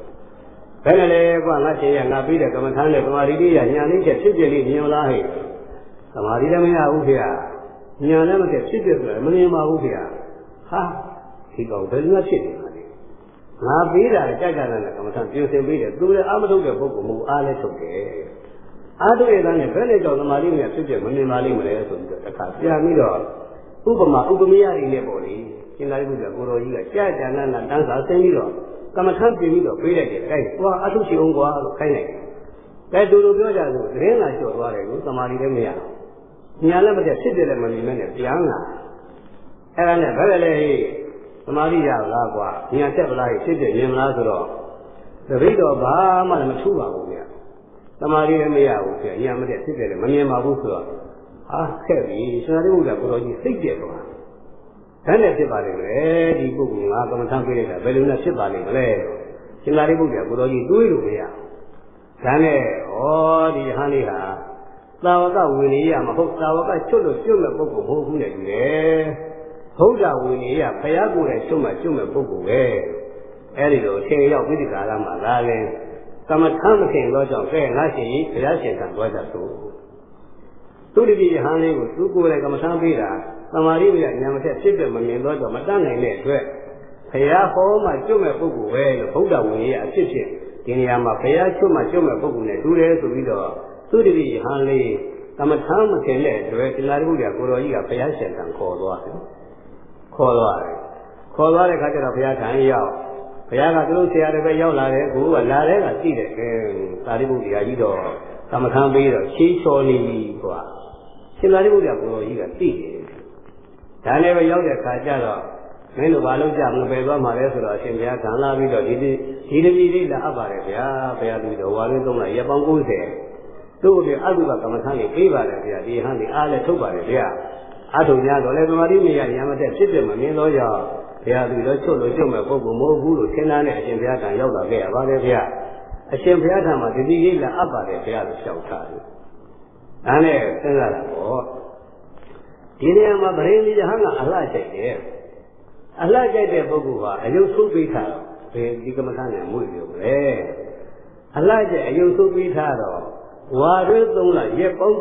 Speaker 1: ဘယ်နဲ့လဲကွာငါရှင်ရငါပြီးတဲ့ကမ္မထာနဲ့သမာဓိလေးရဉာဏ်လေးချက်ဖြစ်ပြလေးမြင်လားဟဲ့သမာဓိလည်းမရဘူးခင်ဗျာဉာဏ်လည်းမတက်ဖြစ်ပြဆိုလည်းမမြင်ပါဘူးခင်ဗျာဟာဒီကောင်ဘယ်လိုဖြစ်နေလဲငါပေးတာကြကြတဲ့ကမ္မထာပြင်ဆင်ပေးတယ်သူလည်းအာမထုတ်တဲ့ပုဂ္ဂိုလ်မဟုတ်အားလည်းထုတ်တယ်အားထုတ်ရတဲ့နဲ့ဘယ်နဲ့ကြောင့်သမာဓိနဲ့ဖြစ်ဖြစ်မမြင်ပါလိမ့်မလဲဆိုပြီးတော့တစ်ခါပြန်ပြီးတော့ဥပမာဥပမေယတွေနဲ့ပေါ့လေရှင်သာရိပုတ္တရာကိုတော်ကြီးကကြာကြာနာနာတန်းစာဆင်းပြီးတော့ကမ္မထာပြင်ပြီးတော့ပေးလိုက်တယ်အဲကွာအထုရှိအောင်ကွာလို့ခိုင်းလိုက်တယ်အဲသူတို့ပြောကြဆိုသတင်းလာလျှော်သွားတယ်ကိုသမာဓိလည်းမရဘူးညာလည်းမတက်ဖြစ်တယ်လည်းမမြင်နဲ့ပြန်လာအဲဒါနဲ့ဘယ်လဲသမာဓိရလားကွာဉာဏ်တက်ပလားဖြစ်ဖြစ်မြင်မလားဆိုတော့တပိတော့ဘာမှမထူပါဘူးဗျသမာဓိလည်းမရဘူးဗျဉာဏ်မတက်ဖြစ်တယ်လည်းမမြင်ပါဘူးဆိုတော့ဟာခက်ပြီရှင်သာရိပုတ္တရာကိုတော်ကြီးစိတ်ပြက်သွားဒါနဲ့ဖြစ်ပါလိမ့်မယ်ဒီပုဂ္ဂိုလ်ငါကမ္မထာပေးလိုက်တာဘယ်လိုနဲ့ဖြစ်ပါလိမ့်မလဲရှင်သာရိပုတ္တရာကိုတော်ကြီးတွေးလို့မရဒါနဲ့ဩဒီဟန်လေးဟာသာဝကဝိနည်းရမဟုတ်သာဝကချွတ်လို့ကျွတ်မဲ့ပုဂ္ဂိုလ်မဟုတ်ဘူးနဲ့တူတယ်ဘုရားဝိနည်းရဘုရားကိုယ်တိုင်ကျွတ်မဲ့ပုဂ္ဂိုလ်ပဲအဲဒီလိုအထင်ရောက်ပြီးဒီကာလမှာလာရင်ကမ္မထာမခင်တော့ကြောင့်ကဲငါရှင်ကြီးဘုရားရှင်ကသွားကြသို့သူတိပိယဟန်လေးကိုသူကိုယ်တိုင်ကမ္မထာပေးတာသမာဓိမရဉာဏ်မထက်ဖြစ်တဲ့မမြင်တော့ကြောင့်မတတ်နိုင်တဲ့အတွက်ဘုရားဟောမှကျွတ်မဲ့ပုဂ္ဂိုလ်ပဲလို့ဘုရားဝိနည်းရအဖြစ်ဖြင့်ဒီနေရာမှာဘုရားကျွတ်မှကျွတ်မဲ့ပုဂ္ဂိုလ်နဲ့တူတယ်ဆိုပြီးတော့သူတိပိယဟန်လေး သမထမ်းမခင်တဲ့အတွက်ရှင်သာရိပုတ္တရာကိုတော်ကြီးကဘုရားရှင်ကခေါ်သွားတယ်ခေါ်သွားတဲ့ခါကျတော့ဘုရားထံရောက်ဘုရားကသူတို့ဆရာတွေပဲရောက်လာတယ်ကိုကလာတဲ့ကသိတယ်သာရိပုတ္တရာကြီးတော့သမထမ်းပေးတော့ရှင်းချော်နေပြီကွာရှင်သာရိပုတ္တရာကိုတော်ကြီးကသိတယ်ဒါနဲ့ပဲရောက်တဲ့ခါကျတော့မင်းတို့ဘာလို့ကြမပဲသွားမှာလဲဆိုတော့အရှင်ဘုရားခံလာပြီးတော့ဒီတပည့်လေးလာအပ်ပါတယ်ဗျာဘုရားသူတော်ဝါရင်းသုံးလိုက်ရပောင်း90တို့တွေအတုပကမ္မထာကြီးပေးပါတယ်ဗျာဒီဟန်ဒီအားလည်းထုတ်ပါတယ်ဗျာအထုံများတော့လည်းသမာဓိမရရမတဲ့ဖြစ်တယ်မမြင်တော့ကြောင့်ဘုရားသူတော်ချုပ်လို့ကျုပ်မဲ့ပုဂ္ဂိုလ်မဟုတ်ဘူးလို့သင်္ဍာနဲ့အရှင်ဘုရားကရောက်လာခဲ့ရပါတယ်ဗျာအရှင်ဘုရားထံမှာဒီလေးလာအပ်ပါတယ်ဗျာလို့ရှောက်ထားတယ်ဒါနဲ့စဉ်းစားတာပေါ့ဒီနေရာမှာဗရင်ကြီးဟန်ကအလှကျိုက်တယ်အလှကျိုက်တဲ့ပုဂ္ဂိုလ်ဟာအယုတ်ဆုပ်ပေးထားတော့ဘယ်ဒီကမ္မထာနဲ့မွေ့ပြောလဲအလှကျိုက်အယုတ်ဆုပ်ပေးထားတော့ဝါရင်းသုံးလိုက်ရက်ပေါင်း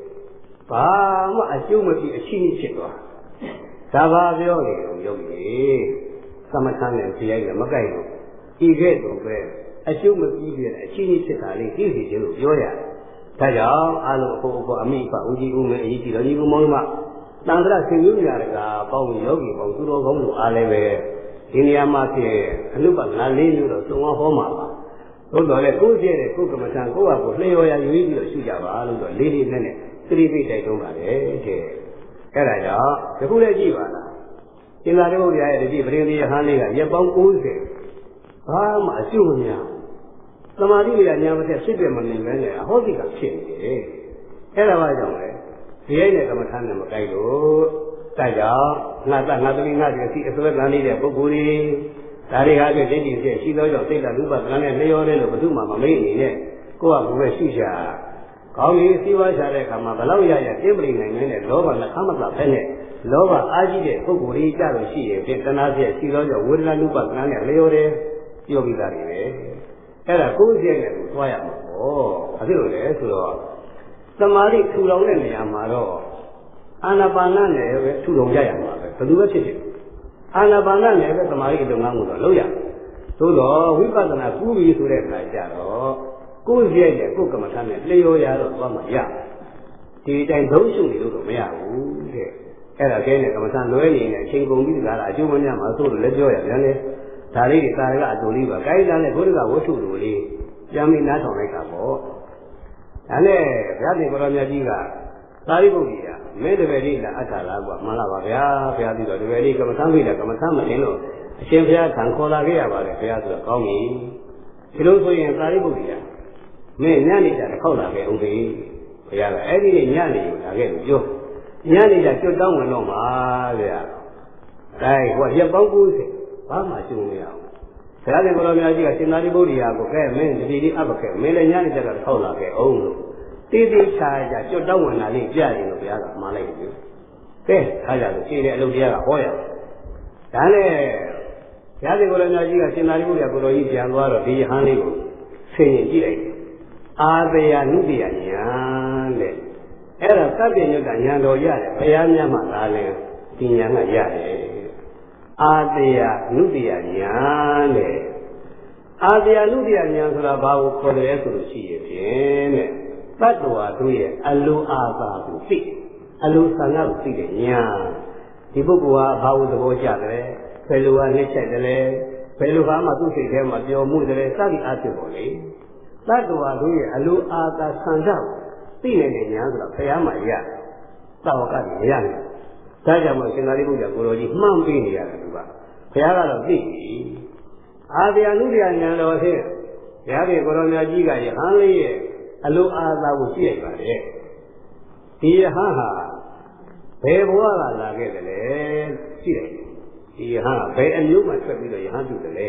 Speaker 1: 90ဘာမှအကျိုးမဖြစ်အရှိကြီးဖြစ်သွားဒါပါပြောနေတော့ယုတ်ကြီးသမထနဲ့ဇေယျနဲ့မကိုက်ဘူးဤခဲ့တော့ပဲအကျိုးမပြီးပြတဲ့အရှိကြီးဖြစ်တာလေးသိစီခြင်းလို့ပြောရတယ်ဒါကြောင့်အလုံးအဖို့အဖို့အမိဖဦးကြီးဦးမင်းအကြီးကြီးတော်ကြီးဦးမောင်မတန်ត្រဆင်မျိုးများတကပေါင်းယောဂီပေါင်းသူတော်ကောင်းတို့အားလည်းပဲဒီနေရာမှာဖြစ်အနုပငါလေးမျိုးတော့သုံးဟောမှာပါသို့တော်လည်းကိုယ်ကျဲတဲ့ကိုယ်ကမ္မထံကိုယ့်ဟာကိုယ်လျှော်ရရွေးပြီးတော့ရှုကြပါလို့တော့လေးလေးနဲ့သတိပိတ်တိုက်တွန်းပါတယ်တဲ့အဲ့ဒါကြောင့်ဒီခုလည်းကြည့်ပါလားသင်္သာရိပုတ္တရာရဲ့ဒီပရိသေယဟန်လေးကရက်ပေါင်း90ဘာမှအကျိုးမများသမာဓိရညာမတဲ့ဖြစ်တယ်မနေမဲနဲ့အဟောတိကဖြစ်နေတယ်အဲ့ဒါဘာကြောင့်လဲဒီရဲ့နဲ့ကမ္မထမ်းနဲ့မကိုက်လို့ဒါကြောင့်ငါသမီးငါစီအစွဲကံနေတဲ့ပုဂ္ဂိုလ်တွေဒါတွေဟာပြည့်တည်ပြည့်ရှိသောကြောင့်စိတ်ဓာတ်ဥပဒနာနဲ့လျော်တယ်လို့ဘယ်သူမှမမေ့နေနဲ့ကိုယ့်ဟာကိုယ်ပဲရှိချာကောင်းကြီးစီးပွားချတဲ့အခါမှာဘလောက်ရတင်းပရိနိုင်နေတဲ့လောဘနဲ့ခမတ်ပဲနဲ့လောဘအားကြီးတဲ့ပုဂ္ဂိုလ်တွေကြလို့ရှိရင်ပြင်တဏှာပြည့်ရှိသောကြောင့်ဝေဒနာဥပဒနာနဲ့လျော်တယ်ပြောပြီးသားတွေပဲအဲ့ဒါကိုယ်စိတ်နဲ့ကိုသွားရမှာပေါ့ဘာဖြစ်လို့လဲဆိုတော့သမာဓိထူထောင်တဲ့နေရာမှာတော့အာနာပါနနဲ့ပဲထူထောင်ကြရမှာပဲဘယ်သူပဲဖြစ်ဖြစ်အာနာပါနနဲ့ပဲသမာဓိအလုပ်ငန်းကိုတော့လုပ်ရသို့တော့ဝိပဿနာကူးပြီးဆိုတဲ့အခါကျတော့ကိုယ်ရဲ့နဲ့ကိုယ်ကမ္မထာနဲ့လျော်ရတော့သွားမှရဒီတိုင်းသုံးရှုနေလို့တော့မရဘူးတဲ့အဲ့ဒါကဲနဲ့ကမ္မထာလွဲနေတဲ့အချိန်ကုန်ပြီးကြတာအကျိုးမများမှာဆိုလို့လည်းပြောရပြန်လေဒါလေးတွေသာရကအတူလေးပါကိုင်းတာနဲ့ဘုရားကဝတ္ထုလိုလေးပြန်ပြီးနားထောင်လိုက်တာပေါ့ဒါနဲ့ဘုရားရှင်ကိုရောမြတ်ကြီးကသာရိပုတ္တရာမဲတပည့်လေးလာအပ်တာလားကွာမှန်လားပါဗျာဘုရားပြီးတော့တပည့်လေးကမ္မထမ်းပြီလားကမ္မထမ်းမတင်လို့အရှင်ဘုရားခံခေါ်လာခဲ့ရပါတယ်ဘုရားဆိုတော့ကောင်းပြီဒီလိုဆိုရင်သာရိပုတ္တရာမင်းညနေကြတစ်ခေါက်လာခဲ့ဦးပြီဘုရားကအဲ့ဒီနေ့ညနေကိုလာခဲ့လို့ပြောညနေကြကျွတ်တောင်းဝင်တော့မှာဗျာအဲဟိုရက်ပေါင်း90ဘာမှရှုံးမရဘူးဘုရားရှင်ကိုရောမြတ်ကြီးကရှင်သာရိပုတ္တရာကိုကဲမင်းဒီဒီအပ်ပါခဲ့မင်းလည်းညနေကြတစ်ခေါက်လာခဲ့အောင်လို့တေးသေးချာကြကျွတ်တောင်းဝင်လာလေးပြရင်လို့ဘုရားကမှားလိုက်ပြီကဲအားကြလို့ရှင်းတဲ့အလုပ်တရားကဟောရဒါနဲ့ဘုရားရှင်ကိုရောမြတ်ကြီးကရှင်သာရိပုတ္တရာကိုတော်ကြီးပြန်သွားတော့ဒီယဟန်လေးကိုဆင်ရင်ကြည့်လိုက်အာတယနုတ္တယညာတဲ့အဲ့ဒါသဗ္ဗညုတ္တညာတော်ရတယ်ဘုရားမြတ်မှလာလဲဒီညာကရတယ်အာတယနုတ္တယညာတဲ့အာတယနုတ္တယညာဆိုတာဘာကိုခေါ်တယ်ဆိုလို့ရှိရင်ဖြင့်တဲ့တတ္တဝါတို့ရဲ့အလိုအာသာကိုသိအလိုဆန္ဒကိုသိတဲ့ညာဒီပုဂ္ဂိုလ်ကဘာကိုသဘောကျတယ်ဘယ်လိုကနှိမ့်ချက်တယ်ဘယ်လိုကမှသူ့စိတ်ထဲမှာပျော်မှုတယ်စသည်အားဖြင့်ပေါ့လေတတ္တဝါတို့ရဲ့အလိုအာသာဆန္ဒကိုသိနေတဲ့ညာဆိုတော့ဘုရားမှာရသာဝကတွေမရဘူးဒါကြောင့်မို့ရှင်သာရိပုတ္တရာကိုတော်ကြီးမှန်ပေးနေရတယ်သူကဘုရားကတော့သိပြီအာတယနုတ္တယညာတော်ဖြင့်ဘုရားရှင်ကိုတော်မြတ်ကြီးကယဟန်လေးရဲ့အလိုအာသာကိုကြည့်လိုက်ပါလေဒီယဟန်ဟာဘယ်ဘဝကလာခဲ့တယ်လဲကြည့်လိုက်ဒီယဟန်ကဘယ်အမျိုးမှထွက်ပြီးတော့ယဟန်ပြုတယ်လဲ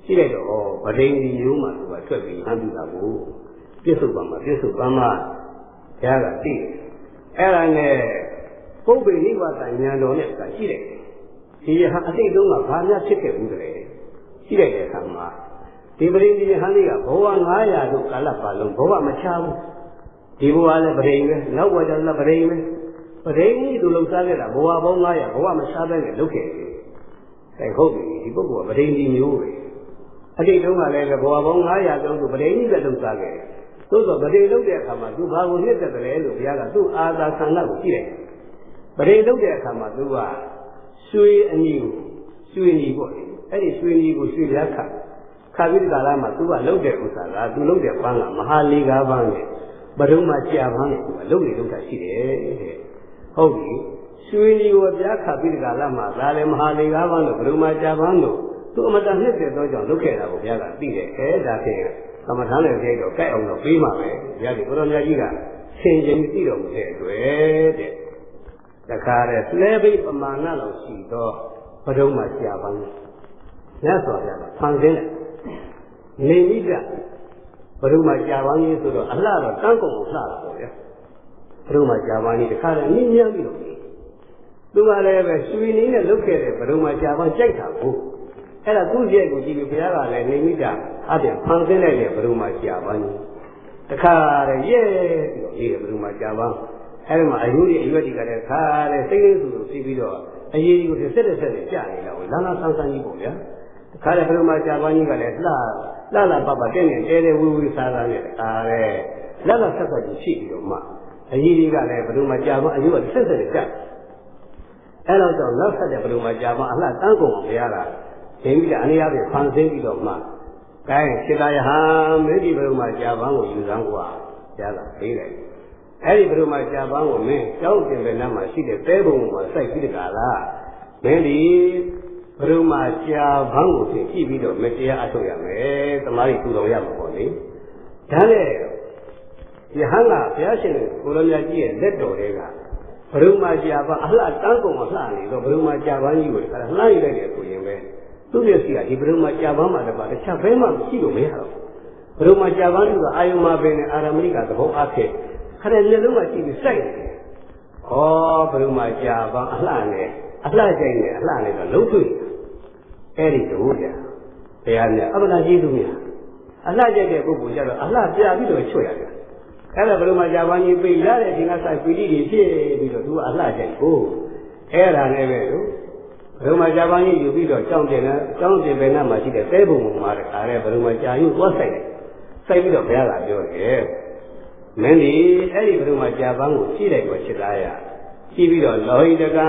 Speaker 1: ကြည့်လိုက်တော့ဗဒိန်ဒီမျိုးမှသူကထွက်ပြီးယဟန်ပြုတာကိုပြစ္ဆုတ်ပါမှာပြစ္ဆုတ်ပါမှာဘုရားကသိတယ်အဲ့ဒါနဲ့ပုပ္ပေနိဝါဒဉာဏ်တော်နဲ့ကရှိတယ်ဒီယဟန်အတိတ်တုန်းကဘာများဖြစ်ခဲ့ဘူးလဲရှိလိုက်တဲ့အခါမှာဒီပရိသေယဟန်လေးကဘဝ900တို့ကာလပတ်လုံးဘဝမချဘူးဒီဘဝလည်းပရိသေပဲနောက်ဘဝကျလည်းပရိသေပဲပရိသေသူလုံစားခဲ့တာဘဝပေါင်း900ဘဝမချတဲ့နဲ့လုပ်ခဲ့တယ်အဲဟုတ်ပြီဒီပုဂ္ဂိုလ်ကပရိသေမျိုးပဲအတိတ်တုန်းကလည်းဘဝပေါင်း900ကျော်ဆိုပရိသေပဲလုံစားခဲ့တယ် သို့သောပရိလုပ်တဲ့အခါမှာသူဘာကိုနှစ်သက်တယ်လို့ဘုရားကသူ့အာသာဆန္ဒကိုကြည့်တယ်ပရိလုပ်တဲ့အခါမှာသူကရွှေအညီကိုရွှေညီပေါ့လေအဲ့ဒီရွှေညီကိုရွှေရခါပြီးဒီကလာမှာသူကလုပ်တဲ့ဥစ္စာကသူလုပ်တဲ့ပန်းကမဟာလီကားပန်းနဲ့ပရုံမှာကြာပန်းနဲ့သူကလုပ်နေလုပ်တာရှိတယ်တဲ့ဟုတ်ပြီရွှေညီကိုပြားခါပြီးဒီကလာမှာဒါလည်းမဟာလီကားပန်းလို့ပရုံမှာကြာပန်းလို့သူအမတန်နှစ်သက်သောကြောင့်လုပ်ခဲ့တာကိုဘုရားကသိတယ်ဒါဖြင့်သမထမ်းတဲ့ကြိတ်တော့ကြိုက်အောင်တော့ပေးမှာပဲဘုရားကဘုရားမြတ်ကြီးကဆင်ခြင်သိတော်မူတဲ့အတွက်တဲ့တခါတဲ့လဲဘိပမာဏလောက်ရှိသောပရုံမှာကြာပန်းမြတ်စွာဘုရားကဖန်ဆင်းတယ်နေမိတဘုရုမှာကြာပန်းကြီးဆိုတော့အလှတော့တန်းကုန်ကိုလှတာပေါ့ဗျာဘုရုမှာကြာပန်းကြီးတခါတည်းမြင်းမြန်းပြီးတော့သူကလည်းပဲရွှေနည်းနဲ့လုပ်ခဲ့တဲ့ဘုရုမှာကြာပန်းကြိုက်တာကိုအဲ့ဒါသူ့ရဲ့ကိုကြည့်ပြီးဘုရားကလည်းနေမိတအပြင်ဖန်ဆင်းလိုက်တဲ့ဘုရုမှာကြာပန်းကြီးတခါတည်းရဲ့ပြီးတော့ဘုရုမှာကြာပန်းအဲ့ဒီမှာအယုတွေအရွက်တွေကလည်းခါတဲ့စိတ်လေးစုလို့စီးပြီးတော့အရေးကြီးကိုဆက်တဲ့ကြာနေတော့လမ်းလမ်းဆန်းဆန်းကြီးပေါ့ဗျာခါတဲ့ဘုရုမှာကြာပန်းကြီးကလည်းလှပပတဲ့နဲ့တဲဝူစားစားနဲ့အားတဲ့လက်ဆက်ဆက်ကြီးရှိပြီးတော့မှအရေးကြီးကလည်းဘုရုမှာကြာပန်းအယုကဆက်ကြာအဲ့တော့ကြောင့်လက်ဆက်တဲ့ဘုရုမှာကြာပန်းအလှတန်းကုန်ဘုရားကဒီမိတာအနေအချင်းဖန်ဆင်းပြီးတော့မှကိုင်းစေတယဟံမေဒီဘုရုမှာကြာပန်းကိုယူစမ်းကွာဘုရားကပေးလိုက်အဲ့ဒီဘုရုမှာကြာပန်းကိုမင်းကျောင်းတင်တဲ့နားမှာရှိတဲ့တဲဘုံမှာစိုက်ပြီးတကလားမင်းဒီဘုရုမှာကြာပန်းကိုကြည့်ပြီးတော့မတရားအထုတ်ရမယ်သမားကြီးထူတော်ရမှာပေါ့လေဒါနဲ့ယဟန်ကဘုရားရှင်ကိုလိုမြတ်ကြီးရဲ့လက်တော်တွေကဘုရုမှာကြာပန်းအလှတန်းကုန်အလှနေတော့ဘုရုမှာကြာပန်းကြီးကိုလှမ်းလိုက်တယ်ဆိုရင်ပဲသူ့မျက်စိကဒီဘုရုမှာကြာပန်းမှာတပါတခြားဘဲမှမရှိလို့မရတော့ဘုရုမှာကြာပန်းသူကအာယုမှာပင်နဲ့အာရမဏိကသဘောအဖြစ်ခရက်မျက်လုံးကကြည့်ပြီးစိုက်တယ်။ဩဘုရုမှာကြာပန်းအလှနဲ့အလှကြိုင်နဲ့အလှနဲ့တော့လုံးသွင်းအဲ့ဒီတို့ဗျာဘုရားမြတ်အပ္ပဒါကြီးသူများအလှကြိုက်တဲ့ပုဂ္ဂိုလ်ကြတော့အလှပြပြီးတော့ချွတ်ရတယ်။အဲ့ဒါဘုရုမှာကြာပန်းကြီးပြီးရတဲ့ဒီကဆိုင်ပီတိတွေဖြစ်ပြီးတော့သူကအလှကြိုက်ကိုအဲ့ဒါလည်းပဲလို့ဘုရုမှာကြာပန်းကြီးယူပြီးတော့ကြောင်းတင်ဘယ်နာမှာရှိတဲ့သဲဘုံမှာတခါတဲ့ဘုရုမှာကြာယူသွားဆိုင်တယ်။ဆိုင်ပြီးတော့ဘုရားကပြောတယ်မင်းဒီအဲ့ဒီဘုရုမှာကြာပန်းကိုကြည့်လိုက်တော့ချက်သားရကြည့်ပြီးတော့လောဟိတကံ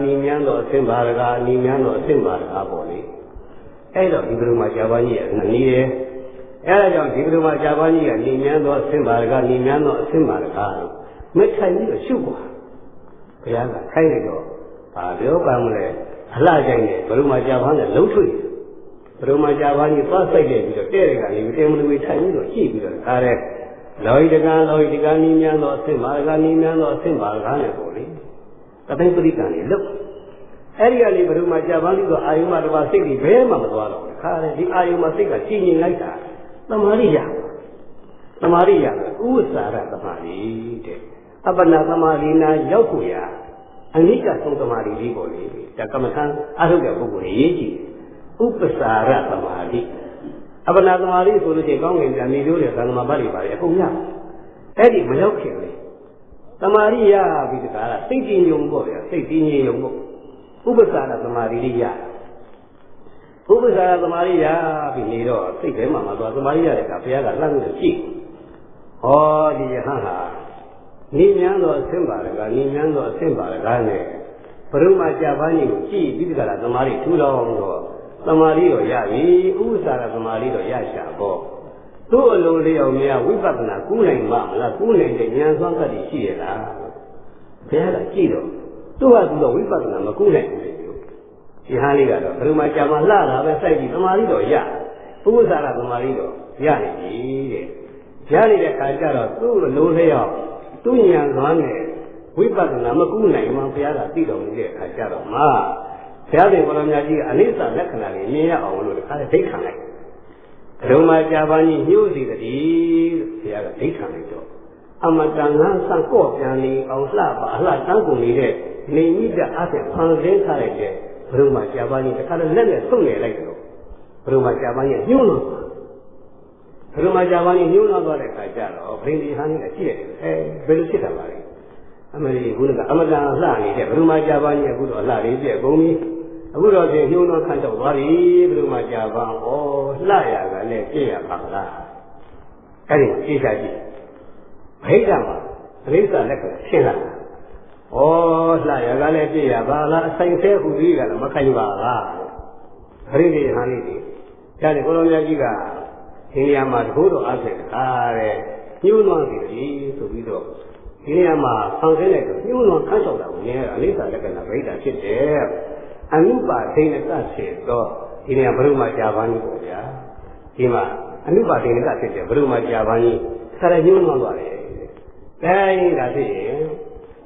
Speaker 1: နီမြန်းတော်အသင်္ဘာရကနီမြန်းတော်အသင်္ဘာရကပေါ့လေအဲ့တော့ဒီဘုရုမှာကြာပန်းကြီးကနီးတယ်အဲ့ဒါကြောင့်ဒီဘုရုမှာကြာပန်းကြီးကနီမြန်းတော်အသင်္ဘာရကနီမြန်းတော်အသင်္ဘာရကလို့မထိုင်ပြီးတော့ရှုပ်ပါဘုရားကခိုင်းလိုက်တော့ဘာပြောပါမလဲအလှကြိုင်နဲ့ဘုရုမှာကြာပန်းနဲ့လုံးထွေဘုရုမှာကြာပန်းကြီးသွားဆိုင်တယ်ပြီးတော့တဲ့ကနေတဲမလူထိုင်ပြီးတော့ကြည့်ပြီးတော့ခါတဲ့လောဟိတကံနီမြန်းတော်အသင်္ဘာရကနီမြန်းတော်အသင်္ဘာရကနဲ့ပေါ့လေတသိပရိကံလေးလို့အဲ့ဒီကနေဘယ်လိုမှကြာပန်းပြီးတော့အာယုမတစ်ပါးစိတ်ကြီးဘယ်မှမသွားတော့ဘူးခါတယ်ဒီအာယုမစိတ်ကကြည်ငြိမ်လိုက်တာသမာဓိရဥစ္စာရသမာဓိတဲ့အပ္ပနာသမာဓိနာရောက်ကိုရအနိစ္စသုံးသမာဓိကြီးပေါ့လေဒါကမ္မထံအထုတ်တဲ့ပုဂ္ဂိုလ်ရေးကြည့်ဥပ္ပစာရသမာဓိအပ္ပနာသမာဓိဆိုလို့ချင်းကောင်းကင်ပြန်နေလို့တဲ့သံဃာပတ်တွေပါလေအကုန်ရအဲ့ဒီမရောက်ခင်လေသမာဓိရပြီးတကားစိတ်ကြည်ညိုပေါ့ဗျာစိတ်ကြည်ညိုပေါ့ဥပ္ပစာရသမာဓိလေးရဥပ္ပစာရသမာဓိရပြီးနေတော့စိတ်ထဲမှာမသွားသမာဓိရတဲ့ကဘုရားကလှမ်းလို့ကြည့်ဟောဒီယဟန်ဟာနိမြန်းတော်အသင်္ဘာရကနိမြန်းတော်အသင်္ဘာရကနဲ့ဘုရုမှာကြာပန်းကြီးကိုကြည့်ပြီးတကားသမာဓိထူတော်တော့သမာဓိတော့ရပြီဥပ္ပစာရသမာဓိတော့ရရှာပေါ့သူ့အလိုလျောက်များဝိပဿနာကူးနိုင်မှာမလားကူးနိုင်တဲ့ဉာဏ်စွမ်းကတည်းရှိရလားဘုရားကကြည့်တော့သူ့ဟာသူတော့ဝိပဿနာမကူးနိုင်ဘူးဒီဟာလေးကတော့ဘယ်လိုမှကြာမှလှတာပဲစိုက်ကြည့်သမာဓိတော့ရဥပ္ပစာရသမာဓိတော့ရနေပြီတဲ့ရနေတဲ့ခါကျတော့သူ့လိုလျောက်သူ့ဉာဏ်စွမ်းနဲ့ဝိပဿနာမကူးနိုင်မှဘုရားကသိတော်မူတဲ့အခါကျတော့မှဘုရားရှင်ကိုလိုမြတ်ကြီးကအနိစ္စလက္ခဏာတွေမြင်ရအောင်လို့တခါတည်းဒိဋ္ဌံလိုက်ဘုံမှာကြာပန်းကြီးညှို့စီတည်းဘုရားကဒိဋ္ဌံလိုက်တော့အမတန်ငန်းဆန်ကော့ပြန်နေအောင်လှပါအလှတန်းကုန်နေတဲ့နေမိတအားဖြင့်ဖန်ဆင်းထားလိုက်တဲ့ဘုံမှာကြာပန်းကြီးတခါတည်းလက်နဲ့ဆုပ်နေလိုက်တော့ဘုံမှာကြာပန်းကြီးညှို့လို့ဘုံမှာကြာပန်းကြီးညှို့သွားတဲ့ခါကျတော့ဘိန္ဒီဟာနေကကြည့်ရတယ်ဘယ်လိုဖြစ်တာပါလဲအမလေးဘုရားကအမတန်လှနေတဲ့ဘုံမှာကြာပန်းကြီးအခုတော့အလှလေးပြည့်ကုန်ပြီအခုတော့ဒီညှိုးနှောခန့်တော့သွားပြီဘယ်လိုမှကြာပန်းဩလှရကလည်းပြည့်ရပါလား အဲ့ဒီသိချကြည့်ဘိဓမ္မာအနိစ္စလက္ခဏာရှင်းလာတာဩလှရကလည်းပြည့်ရပါလားအဆိုင်ဆဲဟူကြီးကလည်းမခိုင်ပါလားခရိတိဟာလေးတွေဒါနဲ့ကိုလိုမြတ်ကြီးကဒီနေရာမှာတခုတော့အားဖြင့်အားတဲ့ညှိုးနှောင်းစီပြီဆိုပြီးတော့ဒီနေရာမှာဆောင်ဆင်းတဲ့ညှိုးနှောင်းခန်းဆောင်တာကိုနည်းအနိစ္စလက္ခဏာဗိဓာဖြစ်တယ်အနုပါဒိနကဖြစ်တော့ဒီနေရာဘုရုမကြာပန်းကြီးပေါ့ဗျာဒီမှာအနုပါဒိနကဖြစ်တယ်ဘုရုမကြာပန်းကြီးဆက်ရညှိုးနှောင်းသွားတယ်အဲဒီဒါဖြစ်ရင်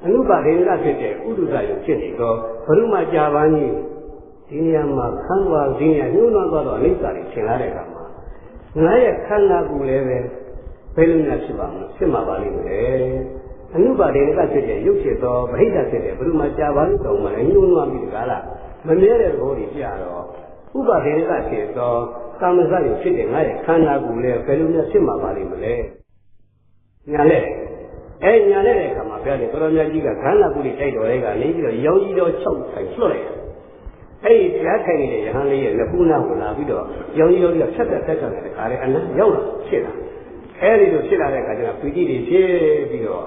Speaker 1: အနုပါဒိနကဖြစ်တဲ့ဥဒုဇယုဖြစ်နေတော့ဘုရုမကြာပန်းကြီးဒီနေရာမှာခန်းသွားဒီနေရာညှိုးနှောင်းသွားတော့အနိစ္စတွေထင်လာတဲ့အခါမှာငါရဲ့ခန္ဓာကိုယ်လည်းပဲဘယ်လိုများဖြစ်ပါမလဲဖြစ်မှာပါလိမ့်မယ်အနုပါဒိနကဖြစ်တဲ့ရုပ်ဖြစ်သောဗဟိတဖြစ်တဲ့ဘုရုမကြာပန်းကြီးတုံးမှာလည်းညှိုးနှောင်းပြီးဒီကလာမမြဲတဲ့ဘောတွေပြတော့ဥပါဒေကဖြစ်သောကာမစရုပ်ဖြစ်တဲ့ငါရဲ့ခန္ဓာကိုယ်လည်းဘယ်လိုများဖြစ်မှာပါလိမ့်မလဲညာနဲ့ညာနဲ့တဲ့အခါမှာပြောတယ်ဘုရားမြတ်ကြီးကခန္ဓာကိုယ်ကြီးတိုက်တော်လေးကနေပြီးတော့ရောင်ကြီးတော်6ဆိုင်လွှတ်လိုက်တယ်အဲ့ဒီတရားထိုင်နေတဲ့ယဟန်လေးရဲ့လက်ကူနာကိုလာပြီးတော့ရောင်ကြီးတော်ကြီးဖြတ်တဲ့တဲ့တဲ့ခါလေးအနံ့ရောက်လာဖြစ်လာအဲ့ဒီလိုဖြစ်လာတဲ့အခါကျတော့ပီတိတွေဖြစ်ပြီးတော့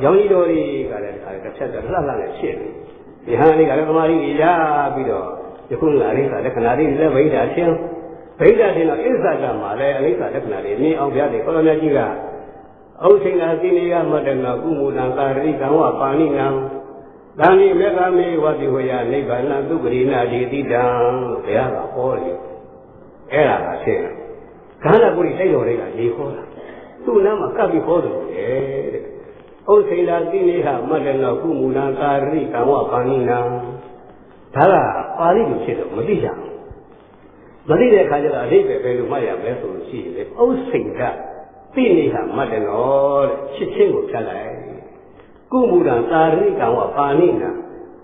Speaker 1: ရောင်ကြီးတော်ကြီးကလည်းဒီခါလေးတစ်ဖြတ်တဲ့လှလှနဲ့ဖြစ်နေယဟန်လေးကလည်းပမာကြီးကြီးရပြီးတော့ယခုလာလေးကလက္ခဏာလေးလည်းဗိဓာချင်းဗိဓာချင်းတော့အစ္ဆကမှာလည်းအနိစ္စလက္ခဏာတွေမြင်အောင်ပြတယ်ဘုရားမြတ်ကြီးကအုစိဏသိနေရမတ္တနာကုမူလံကာရိကံဝပါဏိနံသံဃိမေဃမေဝတိဝယနိဗ္ဗာန်သုပရိနာတိတိတံလို့ဘုရားကဟောတယ်အဲ့ဒါကရှင်းတယ်ခန္ဓာကိုယ်ကြီးတိုက်တော်တွေကရေခေါ်တာသူ့နားမှာကပ်ပြီးဟောတယ်တဲ့အုစိဏသိနေဟမတ္တနာကုမူလံကာရိကံဝပါဏိနံဒါကပါဠိလိုဖြစ်တော့မသိကြဘူးမသိတဲ့အခါကျတော့အဓိပ္ပာယ်ပဲလို့မှတ်ရမယ်ဆိုလို့ရှိရင်လေဥစိန်ကသိနေဟာမှတ်တယ်နော်တဲ့ချစ်ချင်းကိုဖြတ်လိုက်ကုမူတံသာရိကံဝပါဏိနာ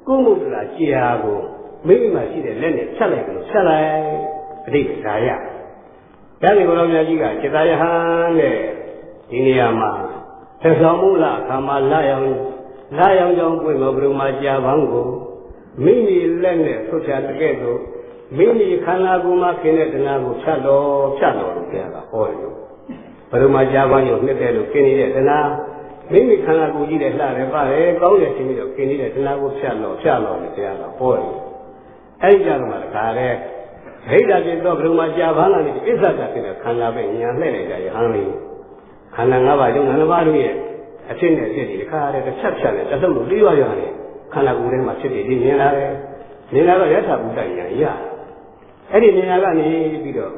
Speaker 1: ကုမူတရာကြာကိုမိမိမှာရှိတဲ့လက်နဲ့ဖြတ်လိုက်လို့ဖြတ်လိုက်အဓိပ္ပာယ်ဒါရဒါနဲ့ဘုရားမြတ်ကြီးကจิตာယဟန်တဲ့ဒီနေရာမှာသစ္စာမူလခါမလာယောင်ကြောင့်ပွင့်တော်ဘုရားကြာပန်းကိုမိမိလက်နဲ့ဆွဖြာတကဲ့သို့မိမိခန္ဓာကိုယ်မှာခင်းတဲ့တဏှာကိုဖြတ်တော်လို့ဘုရားကဟောတယ်ဘယ်လိုမှကြာပန်းရုံနှစ်တဲ့လို့ခင်းနေတဲ့တဏှာမိမိခန္ဓာကိုယ်ကြီးတဲ့လှတယ်ပါတယ်ကောင်းတယ်ရှင်းပြီးတော့ခင်းနေတဲ့တဏှာကိုဖြတ်လို့ဘုရားကဟောတယ်အဲဒီကြတော့မှတခါလဲဟိဋ္ဌာဖြစ်တော့ဘယ်လိုမှကြာပန်းလာတဲ့အစ္ဆကဖြစ်တဲ့ခန္ဓာပဲညာလှည့်လိုက်ကြရဟန်းလေးခန္ဓာ၅ပါးယုံနာ၅ပါးတို့ရဲ့အဖြစ်နဲ့ဖြစ်ဒီတခါတည်းတစ်ချက်ဖြတ်နဲ့တစ်လုံးလို့ပြီးသွားရတယ်ခန္ဓာကိုယ်ထဲမှာဖြစ်ပြီးမြင်လာတယ်မြင်လာတော့ယထာဘုဒ္ဓဉာဏ်ရအဲ့ဒီမြင်လာကနေပြီးတော့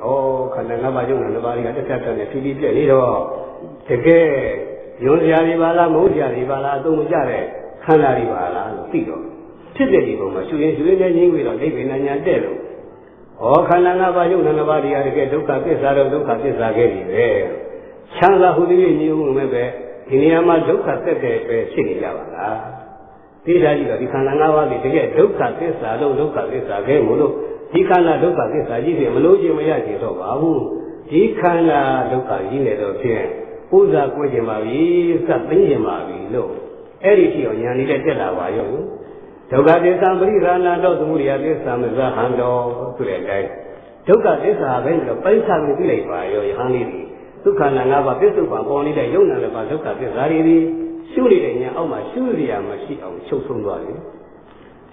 Speaker 1: ခန္ဓာ၅ပါးယုံနာ၅ပါးတွေကတစ်ချက်နဲ့ဖြည်းဖြည်းပြည့်နေတော့တကယ်ယုံတရားတွေပါလားမဟုတ်တရားတွေပါလားအသုံးမကျတဲ့ခန္ဓာတွေပါလားလို့သိတော့ဖြစ်တဲ့ဒီပုံမှာရှုရင်နဲ့ငြင်းပြီးတော့ဒိဋ္ဌိဉာဏ်တဲ့လို့ခန္ဓာ၅ပါးယုံနာ၅ပါးတွေကတကယ်ဒုက္ခသစ္စာတော့ဒုက္ခသစ္စာခဲ့ပြီပဲချမ်းသာဟူသည်ညှို့မဲ့ပဲဒီနေရာမှာဒုက္ခသက်တဲ့ပဲဖြစ်နေကြပါလားဒီဓာတ်ကြီးတော့ဒီခန္ဓာ၅ပါးကြီးတကယ်ဒုက္ခသစ္စာလို့ဒုက္ခသစ္စာခဲမို့လို့ဒီခန္ဓာဒုက္ခသစ္စာကြီးတွေမလို့ခြင်းမရခြင်းတော့ပါဘူးဒီခန္ဓာဒုက္ခကြီးနေတော့ဖြင့်ပူဇာကိုခြင်းပါပြီစပ်သိခြင်းပါပြီလို့အဲ့ဒီကြည့်အောင်ဉာဏ်လေးနဲ့တက်လာပါရောဒုက္ခသစ္စာပရိသနာတော့သမုဒယသစ္စာမဇဟံတော်ဆိုတဲ့အတိုင်းဒုက္ခသစ္စာပဲလို့ပိုင်းခြားပြီးသိလိုက်ပါရောယဟန်လေးဒီဒုက္ခနာ၅ပါးပြစ္ဆုတ်ပါပေါ်နေတဲ့ယုံနာလည်းပါဒုက္ခသစ္စာတွေရှုနေတဲ့ဉာဏ်အောက်မှာရှုရရမရှိအောင်ချုပ်ဆုံးသွားတယ်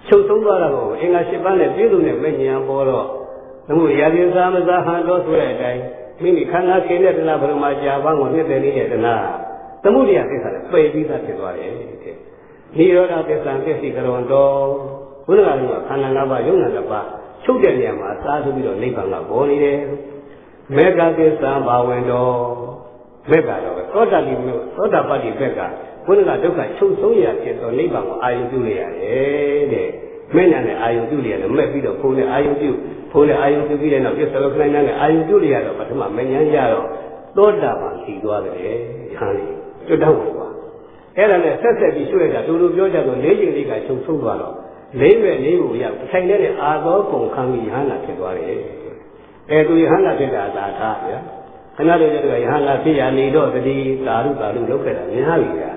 Speaker 1: ချုပ်ဆုံးသွားတော့အင်္ဂါ၈ပါးနဲ့ပြည့်စုံတဲ့မဉ္ဇဉ်ပေါ်တော့သမုဒယသစ္စာမဇဟံတော်ဆိုတဲ့အတိုင်းမိမိခန္ဓာခင်းတဲ့တဏှာဘုရမကြာပန်းကိုနှစ်တယ်နေတဲ့တဏှာသမုဒယသစ္စာနဲ့ပယ်ပြီးသားဖြစ်သွားတယ်တဲ့နိရောဓသစ္စာသစ္စိကရွန်တော်ဘုရားကခန္ဓာ၅ပါးယုံနာ၅ပါးချုပ်တဲ့နေရာမှာစားဆိုပြီးတော့နိဗ္ဗာန်ကပေါ်နေတယ်မေဃသစ္စာဘာဝင်တော်မေဃတော့သောတာတိမျိုးသောတာပတ္တိဘက်ကဘုရားကဒုက္ခချုပ်ဆုံးရဖြစ်သောနိဗ္ဗာန်ကိုအာရုံပြုရရတယ်တဲ့မဲ့ညာနဲ့အာယုပြုရတယ်မဲ့ပြီးတော့ဖုန်းနဲ့အာယုပြုဖုန်းနဲ့အာယုပြုပြီးတဲ့နောက်ပြစ္ဆောခဏနဲ့အာယုပြုရတော့ပထမမဉ္ဇဉ်ရတော့သောတာပန်စီသွားတယ်ခါလေးကျွတ်တော့သွားအဲ့ဒါနဲ့ဆက်ပြီးရွှေ့လိုက်တာတူတူပြောကြတော့၄ချိန်လေးကချုပ်ဆုံးသွားတော့၄ရွယ်၄ကိုရထိုင်တဲ့အာသောကုန်ခံပြီးယဟန္တာဖြစ်သွားတယ်သူယဟန္တာဖြစ်တာသာထားဗျာခဏတည်းကျတော့ယဟန္တာဖြစ်ရနေတော့တတိသာရုလုပ်ခဲ့တာများပြီဗျာ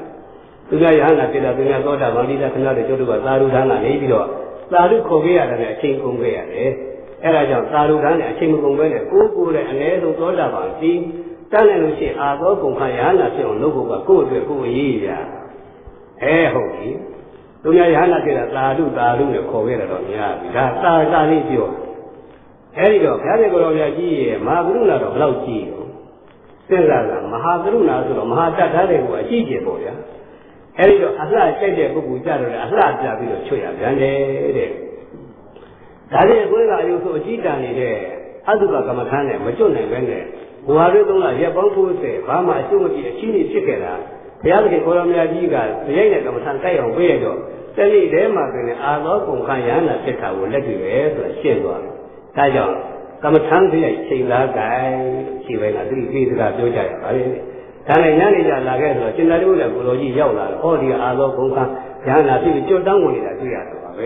Speaker 1: သူကယဟန္တာဖြစ်တာသူကသောတာပန်ဒီတာခဏတည်းကျတော့သာရုဌာနနေပြီးတော့သာရုခေါ်ခဲ့ရတယ်နဲ့အချိန်ကုန်ခဲ့ရတယ်အဲ့ဒါကြောင့်သာရုဌာနနဲ့အချိန်မကုန်ပဲနဲ့ကိုယ်နဲ့အနည်းဆုံးသောတာပန်ပြီးတ တန်းနိုင်လို့ရှိရင်အာသောကုန်ခါယဟနာဖြစ်အောင်လုပ်ဖို့ကကိုယ့်အတွက်ကိုယ်အရေးကြီးဟုတ်ပြီသူများယဟနာဖြစ်တာသာဓုနဲ့ခေါ်ခဲ့တယ်တော့များပြီဒါသာလေးပြောအဲ့ဒီတော့ဘုရားရှင်ကိုယ်တော်မြတ်ကြီးရဲ့မဟာကရုဏာတော့ဘယ်လောက်ကြီးရောစဉ်းစားတာမဟာကရုဏာဆိုတော့မဟာတတ်ထားတဲ့ကိုအကြည့်ကျင်ပေါ့ဗျာအဲ့ဒီတော့အလှကြိုက်တဲ့ပုဂ္ဂိုလ်ကြတော့အလှပြပြီးတော့ချွတ်ရပြန်တယ်တဲ့ဒါနဲ့ကိုယ်ကအယုဆိုအကြည့်တန်နေတဲ့အတုပကမ္မထမ်းနဲ့မကျွတ်နိုင်ပဲနဲ့ဘဝတွေသုံးလရက်ပေါင်း90ဘာမှအရှုံးမကြည့်အချင်းကြီးဖြစ်ခဲ့တာဘုရားသခင်ကိုယ်တော်မြတ်ကြီးကဇယိုက်နဲ့ကမ္မထမ်းတိုက်အောင်ပေးရတော့တဏှိထဲမှာဆိုရင်အာသောကုန်ခါယဟနာဖြစ်တာကိုလက်တွေ့ပဲဆိုတာရှင်းသွားတယ်ဒါကြောင့်ကမ္မထမ်းဇယိုက်ချိန်သားကြိုင်ခြေပိုင်းကသတိပေးစကားပြောကြရပါလေဒါနဲ့ညနေကြလာခဲ့ဆိုတော့ရှင်သာရိပုတ္တရာကိုတော်ကြီးရောက်လာတော့ဟောဒီအာသောကုန်ခါယဟနာဖြစ်ပြီးကျွတ်တန်းဝင်နေတာတွေ့ရတော့ပါပဲ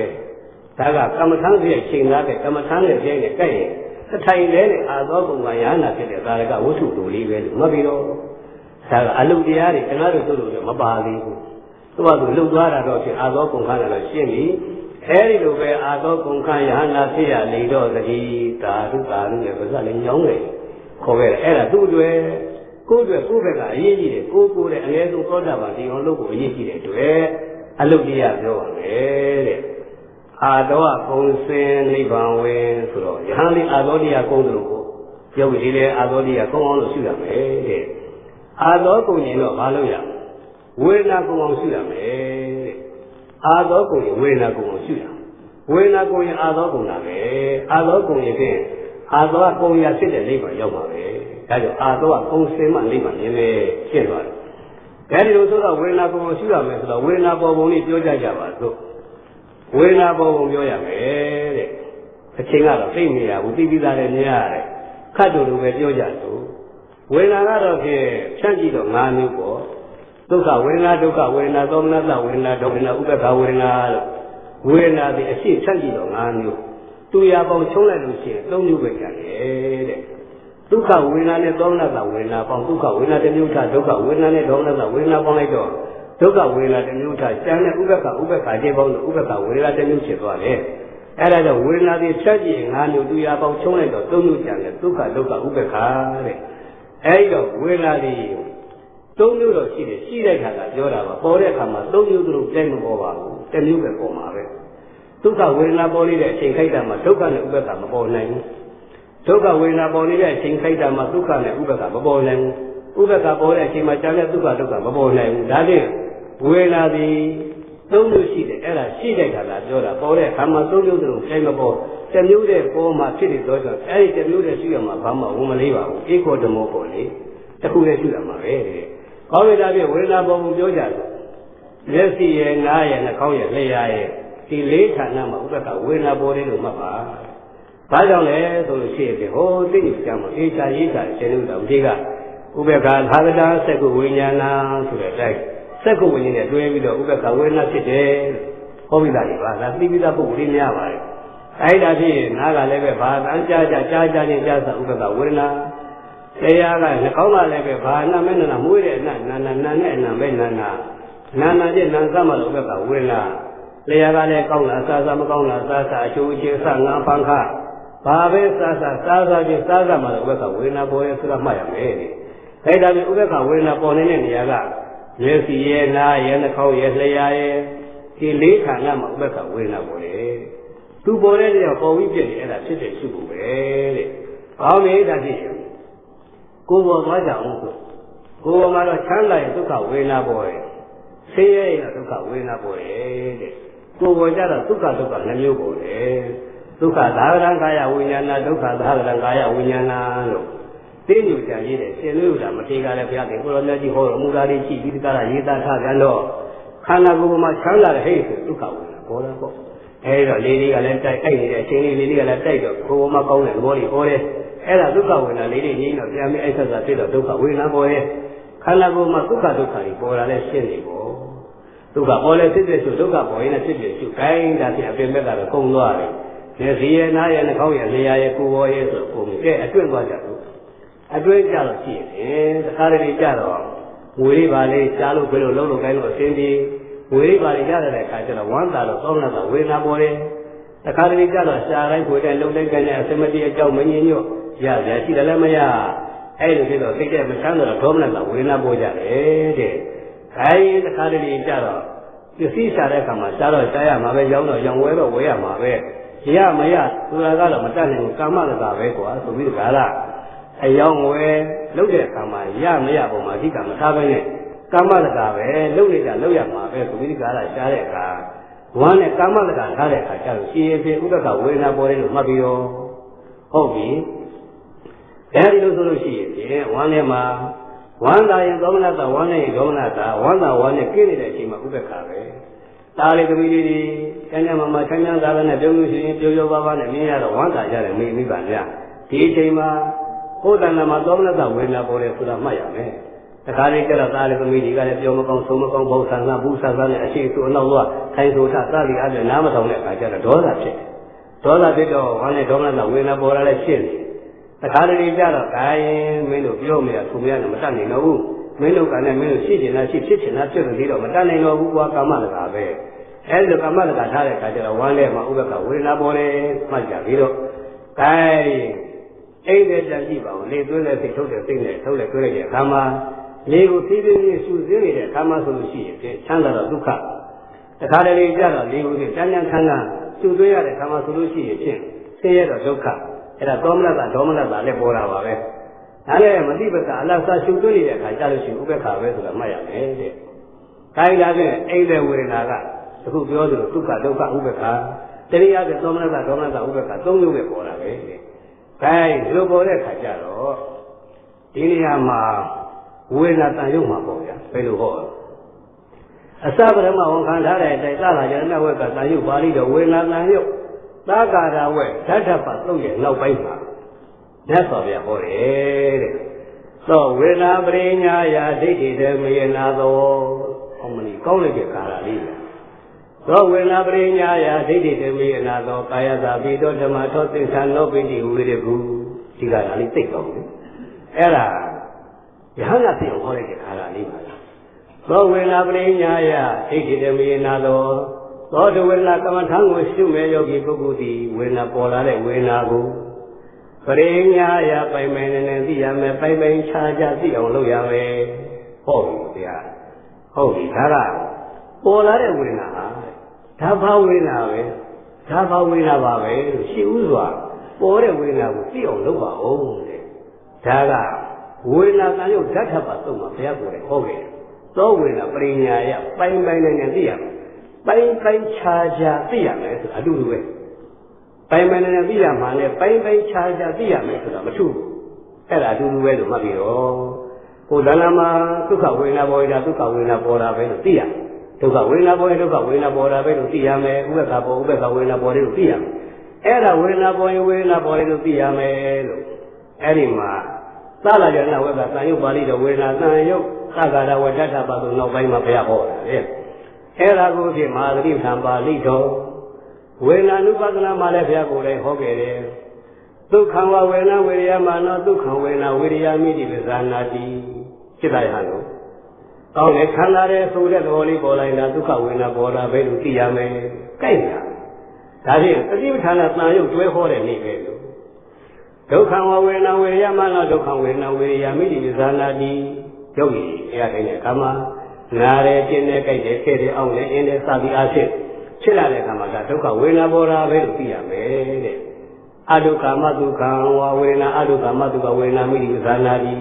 Speaker 1: ဒါကကမ္မထမ်းဇယိုက်ချိန်သားတဲ့ကမ္မထမ်းနဲ့ဇယိုက်နဲ့ကြိုက်ရင်အထိုင်လဲနဲ့အာသောကုန်ခါယဟနာဖြစ်တဲ့ဒါကဝတ္ထုတူလေးပဲလို့မှတ်ပြီးတော့ဒါကအလုတရားတွေကျွန်တော်တို့မပါသေးဘူးသူကသူလှုပ်သွားတာတော့ဖြစ်အာသောကုန်ခါကတော့ရှင်းပြီအဲဒီလိုပဲအာသောကုန်ခါယဟနာဖြစ်ရလေတော့တတိသာဓုနဲ့ပါးစပ်လည်းညောင်းတယ်ခေါ်ခဲ့တယ်အဲ့ဒါသူ့အတွက်ကိုယ့်အတွက်ကိုယ့်ဘက်ကအရေးကြီးတယ်ကိုယ်တဲ့အငယ်ဆုံးသောတာပန်ဒီအောင်လုပ်ဖို့အရေးကြီးတဲ့အတွက်အလုတရားပြောပါမယ်တဲ့အာသောကုံစင်နိဗ္ဗာန်ဝင်ဆိုတော့ယဟန်လေးအာသောတရားကုံတယ်လို့ကိုရုပ်ကြီးလည်းအာသောတရားကုံအောင်လို့ရှုရမယ်တဲ့အာသောကုံရင်တော့မလုပ်ရဝေဒနာကုံအောင်ရှုရမယ်တဲ့အာသောကုံရင်ဝေဒနာကုံအောင်ရှုရဝေဒနာကုံရင်အာသောကုံတာပဲအာသောကုံရင်ဖြင့်အာသောကုံရဖြစ်တဲ့နိဗ္ဗာန်ရောက်ပါပဲဒါကြောင့်အာသောကုံစင်မှနိဗ္ဗာန်မြင်လေရှင်းသွားတယ်ဒါဒီလိုဆိုတော့ဝေဒနာကုံအောင်ရှုရမယ်ဆိုတော့ဝေဒနာပေါ်ပုံလေးပြောကြပါစို့ဝေဒနာပေါ်ပုံပြောရမယ်တဲ့အချိန်ကတော့သိနေရဘူးသိပြီးသားလည်းမြင်ရတယ်ခတ်တူလိုပဲပြောကြစို့ဝေဒနာကတော့ဖြင့်ဖြန့်ကြည့်တော့၅မျိုးပေါ့ဒုက္ခဝေဒနာဒုက္ခဝေဒနာသောမနတဝေဒနာဒုက္ခဥပ္ပခဝေဒနာလို့ဝေဒနာဒီအရှိဖြန့်ကြည့်တော့၅မျိုးသူရပေါင်းချုံးလိုက်လို့ရှိရင်၃မျိုးပဲကျန်တယ်တဲ့ဒုက္ခဝေဒနာနဲ့သောမနတဝေဒနာပေါင်းဒုက္ခဝေဒနာတစ်မျိုးထားဒုက္ခဝေဒနာနဲ့သောမနတဝေဒနာပေါင်းလိုက်တော့ဒုက္ခဝေဒနာတစ်မျိုးထားကျန်တဲ့ဥပ္ပခခြင်းပေါင်းလို့ဥပ္ပခဝေဒနာတစ်မျိုးဖြစ်သွားတယ်အဲ့ဒါကြောင့်ဝေဒနာတွေဖြတ်ကြည့်ရင်၅မျိုးသူရပေါင်းချုံးလိုက်တော့၃မျိုးကျန်တယ်ဒုက္ခဒုက္ခဥပ္ပခတဲ့အဲ့တော့ဝေဒနာတွေ၃မျိုးတော့ရှိတယ်ရှိတဲ့ခါကပြောတာပါပေါ်တဲ့အခါမှာ၃မျိုးသူတို့ပြိုင်မပေါ်ပါဘူးတစ်မျိုးပဲပေါ်မှာပဲဒုက္ခဝေဒနာပေါ်နေတဲ့အချိန်ခိုက်တာမှာဒုက္ခနဲ့ဥပ္ပခမပေါ်နိုင်ဘူးဒုက္ခဝေဒနာပေါ်နေတဲ့အချိန်ခိုက်တာမှာဒုက္ခနဲ့ဥပ္ပခမပေါ်နိုင်ဘူးဥပ္ပခပေါ်တဲ့အချိန်မှာကျန်တဲ့ဒုက္ခမပေါ်နိုင်ဘူးဒါဖြင့်ဝေဒနာသည်၃မျိုးရှိတယ်အဲ့ဒါရှိတဲ့ခါကပြောတာပေါ်တဲ့အခါမှာ၃မျိုးသူတို့ပြိုင်မပေါ်တစ်မျိုးတည်းပေါ်မှာဖြစ်နေတော့ဆိုအဲ့ဒီတစ်မျိုးတည်းရှိရမှာဘာမှဝန်မလေးပါဘူးဧကောဓမောပေါ်လေတစ်ခုတည်းရှိရမှာပဲတဲ့ကောင်းပြီဒါဖြင့်ဝေဒနာပေါ်ကိုပြောကြတယ်မျက်စိရဲ့နားရဲ့နှာခေါင်းရဲ့လျှာရဲ့ဒီလေးဌာနမှာဥပ္ပကဝေဒနာပေါ်တယ်လို့မှတ်ပါဘာကြောင့်လဲဆိုလို့ရှိရင်ဟောသိနေကြမှာအေချာရေးတာရှင်တို့တော်ဒီကဥပ္ပကသာသတာစက္ကုဝိညာဏဆိုတဲ့အတိုင်းစက္ကုဝိညာဉ်နဲ့တွဲပြီးတော့ဥပ္ပကဝေဒနာဖြစ်တယ်ဟောပြီးသားလေပါဒါသိပြီးသားပုဂ္ဂိုလ်လေးများပါတယ်အဲ့ဒါဖြင့်နားကလည်းပဲဘာတန်းကြားချင်းကြားစာဥပ္ပကဝေဒနာတရားကနှာခေါင်းကလည်းပဲဘာနာမဲနာမွေးတဲ့အနတ်နာနဲ့အနံပဲနာချင်းနာစမှလို့ဥပ္ပကဝေဒနာတရားကလည်းကောင်းလားစားမကောင်းလားစားအချိုးချင်းစငါပန်းခဘာပဲစားချင်းစားမှလို့ဥပ္ပကဝေဒနာပေါ်ရဲဆိုတာမှတ်ရမယ်အဲ့ဒါပြီးဥပ္ပကဝေဒနာပေါ်နေတဲ့နေရာကမျက်စိရဲ့နားရဲ့နှာခေါင်းရဲ့လျှာရဲ့ဒီလေးခန္ဓာမှာဥပ္ပကဝေဒနာပေါ်တယ်သူပေါ်တဲ့နေရာပေါ်ပြီးပြည့်တယ်အဲ့ဒါဖြစ်တဲ့ရှိဖို့ပဲတဲ့ကောင်းပြီဒါဖြစ်ရင်ကိုယ်ပေါ်သွားကြအောင်ဆိုကိုယ်ပေါ်မှာတော့ချမ်းသာရဲ့ဒုက္ခဝေဒနာပေါ်တယ်ဆင်းရဲရဲ့ဒုက္ခဝေဒနာပေါ်တယ်တဲ့ကိုယ်ပေါ်ကြတော့ဒုက္ခနှမျိုးပေါ်တယ်ဒုက္ခသာဝရံကာယဝိညာဏဒုက္ခသာဝရံကာယဝိညာဏလို့သိညူကြရေးတယ်ရှင်လို့တာမထေကလည်းဘုရားခင်ကိုရောမြတ်ကြီးဟောတော်မူတာလေးရှိပြီးဒီကရရေးသားထားကြတော့ခန္ဓာကိုယ်မှာချမ်းသာတဲ့ဟဲ့ဆိုဒုက္ခဝေဒနာပေါ်တာပေါ့အဲဒီတော့လေးလေးကလည်းတိုက်အိုက်နေတဲ့အချိန်လေးလေးကလည်းတိုက်တော့ကိုယ်ပေါ်မှာကောင်းတဲ့သဘောလေးဟောတယ်အဲ့ဒါဒုက္ခဝေဒနာလေးငြိမ်းတော့ပြန်ပြီးအိုက်ဆက်ဆက်ဖြစ်တော့ဒုက္ခဝေဒနာပေါ်ရဲ့ခန္ဓာကိုယ်မှာဒုက္ခတွေပေါ်လာလဲရှင်းနေပေါ့ဒုက္ခပေါ်လဲဖြစ်တဲ့ဆိုဒုက္ခပေါ်ရင်လည်းဖြစ်ဖြစ်ရှုခိုင်းတာဖြင့်အပြင်ဘက်ကတော့ကုန်သွားတယ်မျက်စိရဲ့နားရဲ့နှာခေါင်းရဲ့လျှာရဲ့ကိုယ်ပေါ်ရဲ့ဆိုကုန်ပြီကဲအတွင်းသွားကြတော့အတွင်းကြတော့ရှိရင်တခါတလေကြတော့ဝေးပါလေရှားလို့ဘယ်လိုလုံးလုံးကိုင်းလို့အစင်းပြေဝေးပါလေရတဲ့အခါကျတော့ဝမ်းသာတော့သောမနာဝေဒနာပေါ်တယ်တခါတလေကြတော့ရှားတိုင်းကိုယ်တိုင်လုံးတိုင်းကိုင်းတဲ့အစမတိအကြောင်းမငြင်းညွတ်ရရှိတယ်လည်းမရ အဲ့လိုဖြစ်တော့စိတ်ထဲမချမ်းသာတော့ဒေါမနတာဝေဒနာပေါ်ကြတယ်တဲ့ခိုင်းတစ်ခါတည်းကြတော့ပစ္စည်းရှာတဲ့အခါမှာရှားတော့ရှားရမှာပဲရောင်းတော့ရောင်းဝဲတော့ဝဲရမှာပဲရမရဆိုတာကတော့မတတ်နိုင်ဘူးကာမတကာပဲကွာဆိုပြီးတကားလားအယောင်းဝဲလုပ်တဲ့အခါမှာရမရပုံမှာအဓိကမထားဘဲနဲ့ကာမတကာပဲလုပ်နေတာလုပ်ရမှာပဲဆိုပြီးတကားလားရှားတဲ့အခါဝမ်းနဲ့ကာမတကာထားတဲ့အခါကျတော့ရှင်ရင်ဖြင့်ဥဒ္ဒကဝေဒနာပေါ်တယ်လို့မှတ်ပြီးတော့ဟုတ်ပြီအဲဒီလိုဆိုလို့ရှိရင်ဝမ်းထဲမှာဝမ်းသာရင်သောမနတာဝမ်းနဲ့ဒေါမနတာဝမ်းသာဝမ်းနဲ့ကိနေတဲ့အချိန်မှာဥပ္ပခါပဲဒါလေးသမီးလေးတွေကျမ်းကျမ်းမှာချမ်းချမ်းသာသာနဲ့ပြုံးလို့ရှိရင်ပြုံးပြုံးပါးပါးနဲ့မြင်ရတော့ဝမ်းသာကြတယ်မိပါဗျာဒီအချိန်မှာကိုယ်တဏ္ဍာမှာသောမနတာဝေဒနာပေါ်တယ်ဆိုတာမှတ်ရမယ်တခါလေးကျတော့ဒါလေးသမီးတွေကလည်းပြောမကောင်းဆုံးမကောင်းဘုဆန်ဆန်ဘူးဆန်ဆန်နဲ့အရှိသူအနောက်တော့ထိုင်ဆိုထစသည်အဲ့ဒါနားမထောင်တဲ့အခါကျတော့ဒေါသဖြစ်ဒေါသဖြစ်တော့ဝမ်းနဲ့ဒေါမနတာဝေဒနာပေါ်လာတဲ့ဖြစ်နေတခါတည်းကြတော့ဂိုင်းမင်းတို့ပြောမရသူမရနဲ့မတတ်နိုင်တော့ဘူးမင်းတို့ကလည်းမင်းတို့ရှိချင်တာရှိဖြစ်ချင်တာဖြစ်လို့ဒီတော့မတတ်နိုင်တော့ဘူးကွာကာမတကာပဲအဲ့လိုကာမတကာထားတဲ့အခါကျတော့ဝမ်းထဲမှာဥပ္ပကဝေဒနာပေါ်တယ်မှတ်ကြပြီးတော့ဂိုင်းအိမ်တဲ့ကြည့်ပါဦးလေသွင်းတဲ့စိတ်ထုတ်တဲ့စိတ်နဲ့ထုတ်လိုက်သွင်းလိုက်တဲ့အခါမှာလေကိုဖြည်းဖြည်းချင်းရှူစင်းနေတဲ့အခါမှာဆိုလို့ရှိရင်ချမ်းသာတော့ဒုက္ခတခါတည်းကြတော့လေကိုချမ်းချမ်းခမ်းခမ်းရှူသွင်းရတဲ့အခါမှာဆိုလို့ရှိရင်ဆင်းရဲတော့ဒုက္ခအဲ့ဒါသောမနတာဒေါမနတာလည်းပေါ်တာပါပဲဒါလည်းမတိပကအလတ်စားရှုသွင်းနေတဲ့အခါကျလို့ရှိရင်ဥပ္ပခါပဲဆိုတာမှတ်ရမယ်တဲ့ခိုင်းလာတဲ့အိမ်တဲ့ဝေဒနာကအခုပြောသလိုဒုက္ခဒုက္ခဥပ္ပခါတရားတဲ့သောမနတာဒေါမနတာဥပ္ပခါသုံးမျိုးပဲပေါ်တာပဲတဲ့ခိုင်းဒီလိုပေါ်တဲ့အခါကျတော့ဒီနေရာမှာဝေဒနာတန်ရုပ်မှာပေါ့ဗျာဘယ်လိုဟောအစပရမဝန်ခံထားတဲ့အတိုင်းသာလာကျန်တဲ့ဝက်ကတန်ရုပ်ပါဠိတော်ဝေဒနာတန်ရုပ်သာကာရဝဲဓာတ်ထပ်ပါသုံးရဲ့နောက်ပိုင်းမှာမြတ်စွာဘုရားဟောတယ်တဲ့သောဝေဒနာပရိညာယာဒိဋ္ဌိတမေနာသောဟောမလီကောင်းလိုက်တဲ့ကာရလေးသောဝေဒနာပရိညာယာဒိဋ္ဌိတမေနာသောကာယသာပိတောဓမ္မသောသင်္ခါနောပိတိဝေရကုဒီကာရလေးသိတော့တယ်အဲ့ဒါယဟနာပြောဟောလိုက်တဲ့ကာရလေးပါသောဝေဒနာပရိညာယာဒိဋ္ဌိတမေနာသောသောတဝေဒနာကမ္မထံကိုရှုမဲ့ယောဂီပုဂ္ဂိုလ်သည်ဝေဒနာပေါ်လာတဲ့ဝေဒနာကိုပရိညာယပိုင်ပိုင်နဲ့သိရမယ်ပိုင်ပိုင်ခြားခြားသိအောင်လုပ်ရမယ်ဟုတ်ပြီဗျာဟုတ်ပြီဒါကပေါ်လာတဲ့ဝေဒနာဟာဒါဘာဝေဒနာပဲဒါဘာဝေဒနာပါပဲလို့ရှိဥစွာပေါ်တဲ့ဝေဒနာကိုသိအောင်လုပ်ပါဦးတဲ့ဒါကဝေဒနာကံရုပ်ဓာတ်ထပ်ပါသုံးမှာဘုရားကိုယ်တိုင်ဟောခဲ့သောဝေဒနာပရိညာယပိုင်ပိုင်နဲ့သိရမယ်ပိုင်ပိုင်ခြားခြားသိရမယ်ဆိုတာအတူတူပဲပိုင်ပိုင်နဲ့သိရမှာလေပိုင်ပိုင်ခြားခြားသိရမယ်ဆိုတာမထူးအဲ့ဒါအတူတူပဲလို့မှတ်ပြီးတော့ဟိုဒါနမှာဒုက္ခဝေဒနာပေါ်တာဒုက္ခဝေဒနာပေါ်တာပဲလို့သိရဒုက္ခဝေဒနာပေါ်ရင်ဒုက္ခဝေဒနာပေါ်တာပဲလို့သိရမယ်ဥပ္ပခါပေါ်ဥပ္ပခါဝေဒနာပေါ်တယ်လို့သိရမယ်အဲ့ဒါဝေဒနာပေါ်ရင်ဝေဒနာပေါ်တယ်လို့သိရမယ်လို့အဲ့ဒီမှာသလာကြနာဝက်ကသံယုတ်ပါဠိတော်ဝေဒနာသံယုတ်သက္ကာရဝတ္တပါဆိုနောက်ပိုင်းမှာဘုရားဟောတာလေအဲ့ဒါကိုဖြင့်မဟာသတိပဋ္ဌာန်ပါဠိတော်ဝေဒနာနုပါဒနာမှာလည်းဘုရားကိုယ်တိုင်ဟောခဲ့တယ်ဒုက္ခဝဝေဒနာဝေရိယမာနောဒုက္ခဝေဒနာဝေရိယမိတိပဇာနာတိစိတ်တိုင်းဟာလို့ကောင်းတယ်ခန္ဓာရဲ့ဆိုတဲ့သဘောလေးပေါ်လိုက်တာဒုက္ခဝေဒနာပေါ်လာပဲလို့သိရမယ်ကြိုက်တာဒါဖြင့်သတိပဋ္ဌာန်ကတန်ရုပ်တွဲဟောတဲ့နေ့ပဲလို့ဒုက္ခဝဝေဒနာဝေရိယမာနောဒုက္ခဝေဒနာဝေရိယမိတိပဇာနာတိယုတ်ကြီးအဲ့ဒါတိုင်းနဲ့ကာမနာရဲကျင်းတဲ့ကြိုက်တဲ့ခဲ့တဲ့အောင်းနဲ့အင်းတဲ့စသည်အားဖြင့်ဖြစ်လာတဲ့အခါမှာဒါဒုက္ခဝေဒနာပေါ်တာပဲလို့သိရမယ်တဲ့အဒုက္ခမဒုက္ခဝဝေဒနာအဒုက္ခမဒုက္ခဝေဒနာမိတိဇာနာတိ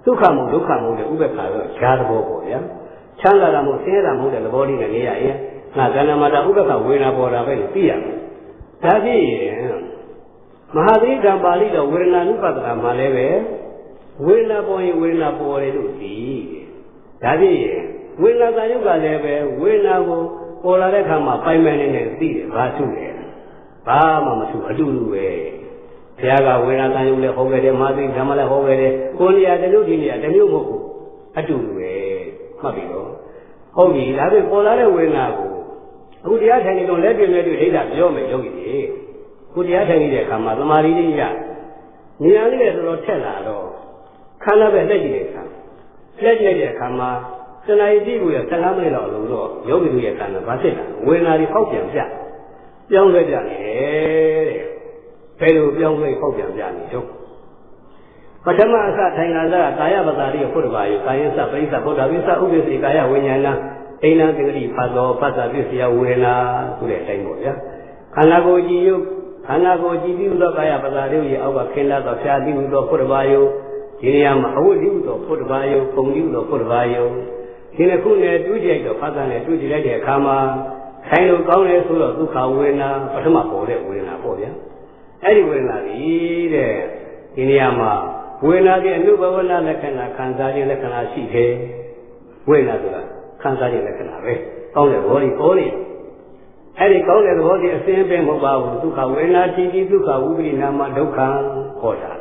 Speaker 1: ဒုက္ခမို့ဒုက္ခမို့တဲ့ဥပ္ပခါတော့ဈာသဘောပေါ့ဗျာချမ်းသာတာမို့ဆင်းရဲတာမို့တဲ့သဘောလေးနဲ့နေရရင်ငါကဏ္ဍမှာဒါဥပ္ပခါဝေဒနာပေါ်တာပဲလို့သိရမယ်ဒါဖြင့်မဟာသီကံပါဠိတော်ဝေဒနာနုပဒနာမှာလည်းပဲဝေဒနာပေါ်ရင်ဝေဒနာပေါ်တယ်လို့သိဒါဖြင့်ဝေဒနာကံယုတ်ကလည်းပဲဝေဒနာကိုပေါ်လာတဲ့အခါမှာပိုင်ပိုင်နေနေသိတယ်ဘာထုလဲဘာမှမထုအတူတူပဲဘုရားကဝေဒနာကံယုတ်လည်းဟောခဲ့တယ်မာသီဓမ္မလည်းဟောခဲ့တယ်ကိုယ်နေရာတမျိုးဒီနေရာတမျိုးမဟုတ်ဘူးအတူတူပဲမှတ်ပြီတော့ဟုတ်ပြီဒါဖြင့်ပေါ်လာတဲ့ဝေဒနာကိုအခုတရားထိုင်နေတော့လက်ပြည့်လက်တွေ့ဒိဋ္ဌပြောမယ်ယောဂီတွေကိုတရားထိုင်နေတဲ့အခါမှာသမာဓိလေးရနေရာလေးလည်းတော်တော်ထက်လာတော့ခန္ဓာပဲလက်ကြည့်တဲ့အခါလက်ကြည့်တဲ့အခါမှာစနေတိကိုရ15မိနစ်လောက်လုံးတော့ယောဂီတို့ရဲ့ခန္ဓာဘာဖြစ်လာဝေဒနာတွေဖောက်ပြန်ပြပြောင်းလဲပြနေတယ်ဘယ်လိုပြောင်းလဲဖောက်ပြန်ပြနေတော့ ပထမအစထိုင်လာတာကာယပတာရိယဖို့တပါယောကာယစပရိစ္ဆဗုဒ္ဓဝိသဥပ္ပစ္စည်းကာယဝိညာဏအိန္ဒသင်္တိဖတ်သောပတ္တပစ္စယဝေဒနာဆိုတဲ့အတိုင်းပေါ့ဗျာခန္ဓာကိုယ်ကြည်ယုခန္ဓာကိုယ်ကြည်ပြီးသောကာယပတာရိယအောက်ကခင်းလာသောဖြာပြီးသောဖို့တပါယောဒီနေရာမှာအဝိဓိဟုသောဖို့တပါယောပုံဓိဟုသောဖို့တပါယောဒီနှစ်ခုနဲ့တွေ့ကြိုက်တော့ဖတ်တာနဲ့တွေ့ကြည့်လိုက်တဲ့အခါမှာခိုင်လို့ကောင်းတယ်ဆိုတော့ဒုက္ခဝေဒနာပထမပေါ်တဲ့ဝေဒနာပေါ့ဗျာအဲ့ဒီဝေဒနာကြီးတဲ့ဒီနေရာမှာဝေဒနာရဲ့အနုဘဝနာလက္ခဏာခံစားခြင်းလက္ခဏာရှိတယ်ဝေဒနာဆိုတာခံစားခြင်းလက္ခဏာပဲကောင်းတဲ့ဘောဒီပေါ်နေအဲ့ဒီကောင်းတဲ့ဘောဒီအစင်းပဲမဟုတ်ပါဘူးဒုက္ခဝေဒနာတည်ပြီးဒုက္ခဝိပရိနာမဒုက္ခခေါ်တာ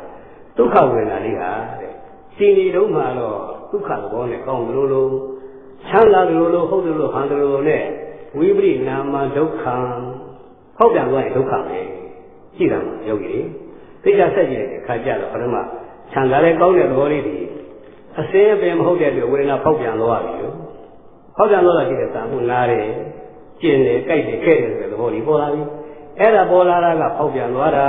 Speaker 1: ဒုက္ခဝေဒနာလေးဟာတဲ့ရှင်ဒီတုံးမှာတော့ဒုက္ခသဘောနဲ့ကောင်းလို့လို့ချမ်းသာလို့လို့ဟုတ်လို့ဟန်လို့နဲ့ဝိပရိနာမဒုက္ခဟောက်ပြန်သွားရင်ဒုက္ခပဲရှိတာမှာယောဂီသိကြဆက်ကြည့်တဲ့ခါကြတော့ပထမခြံသာတဲ့ကောင်းတဲ့သဘောလေးတွေအစင်းအပင်မဟုတ်တဲ့အတွက်ဝေဒနာဖောက်ပြန်သွားပြီလို့ဖောက်ပြန်သွားတာရှိတဲ့သာမှုနားတယ်ကျင်တယ်ကြိုက်တယ်ခဲ့တယ်ဆိုတဲ့သဘောလေးပေါ်လာပြီအဲ့ဒါပေါ်လာတာကဖောက်ပြန်သွားတာ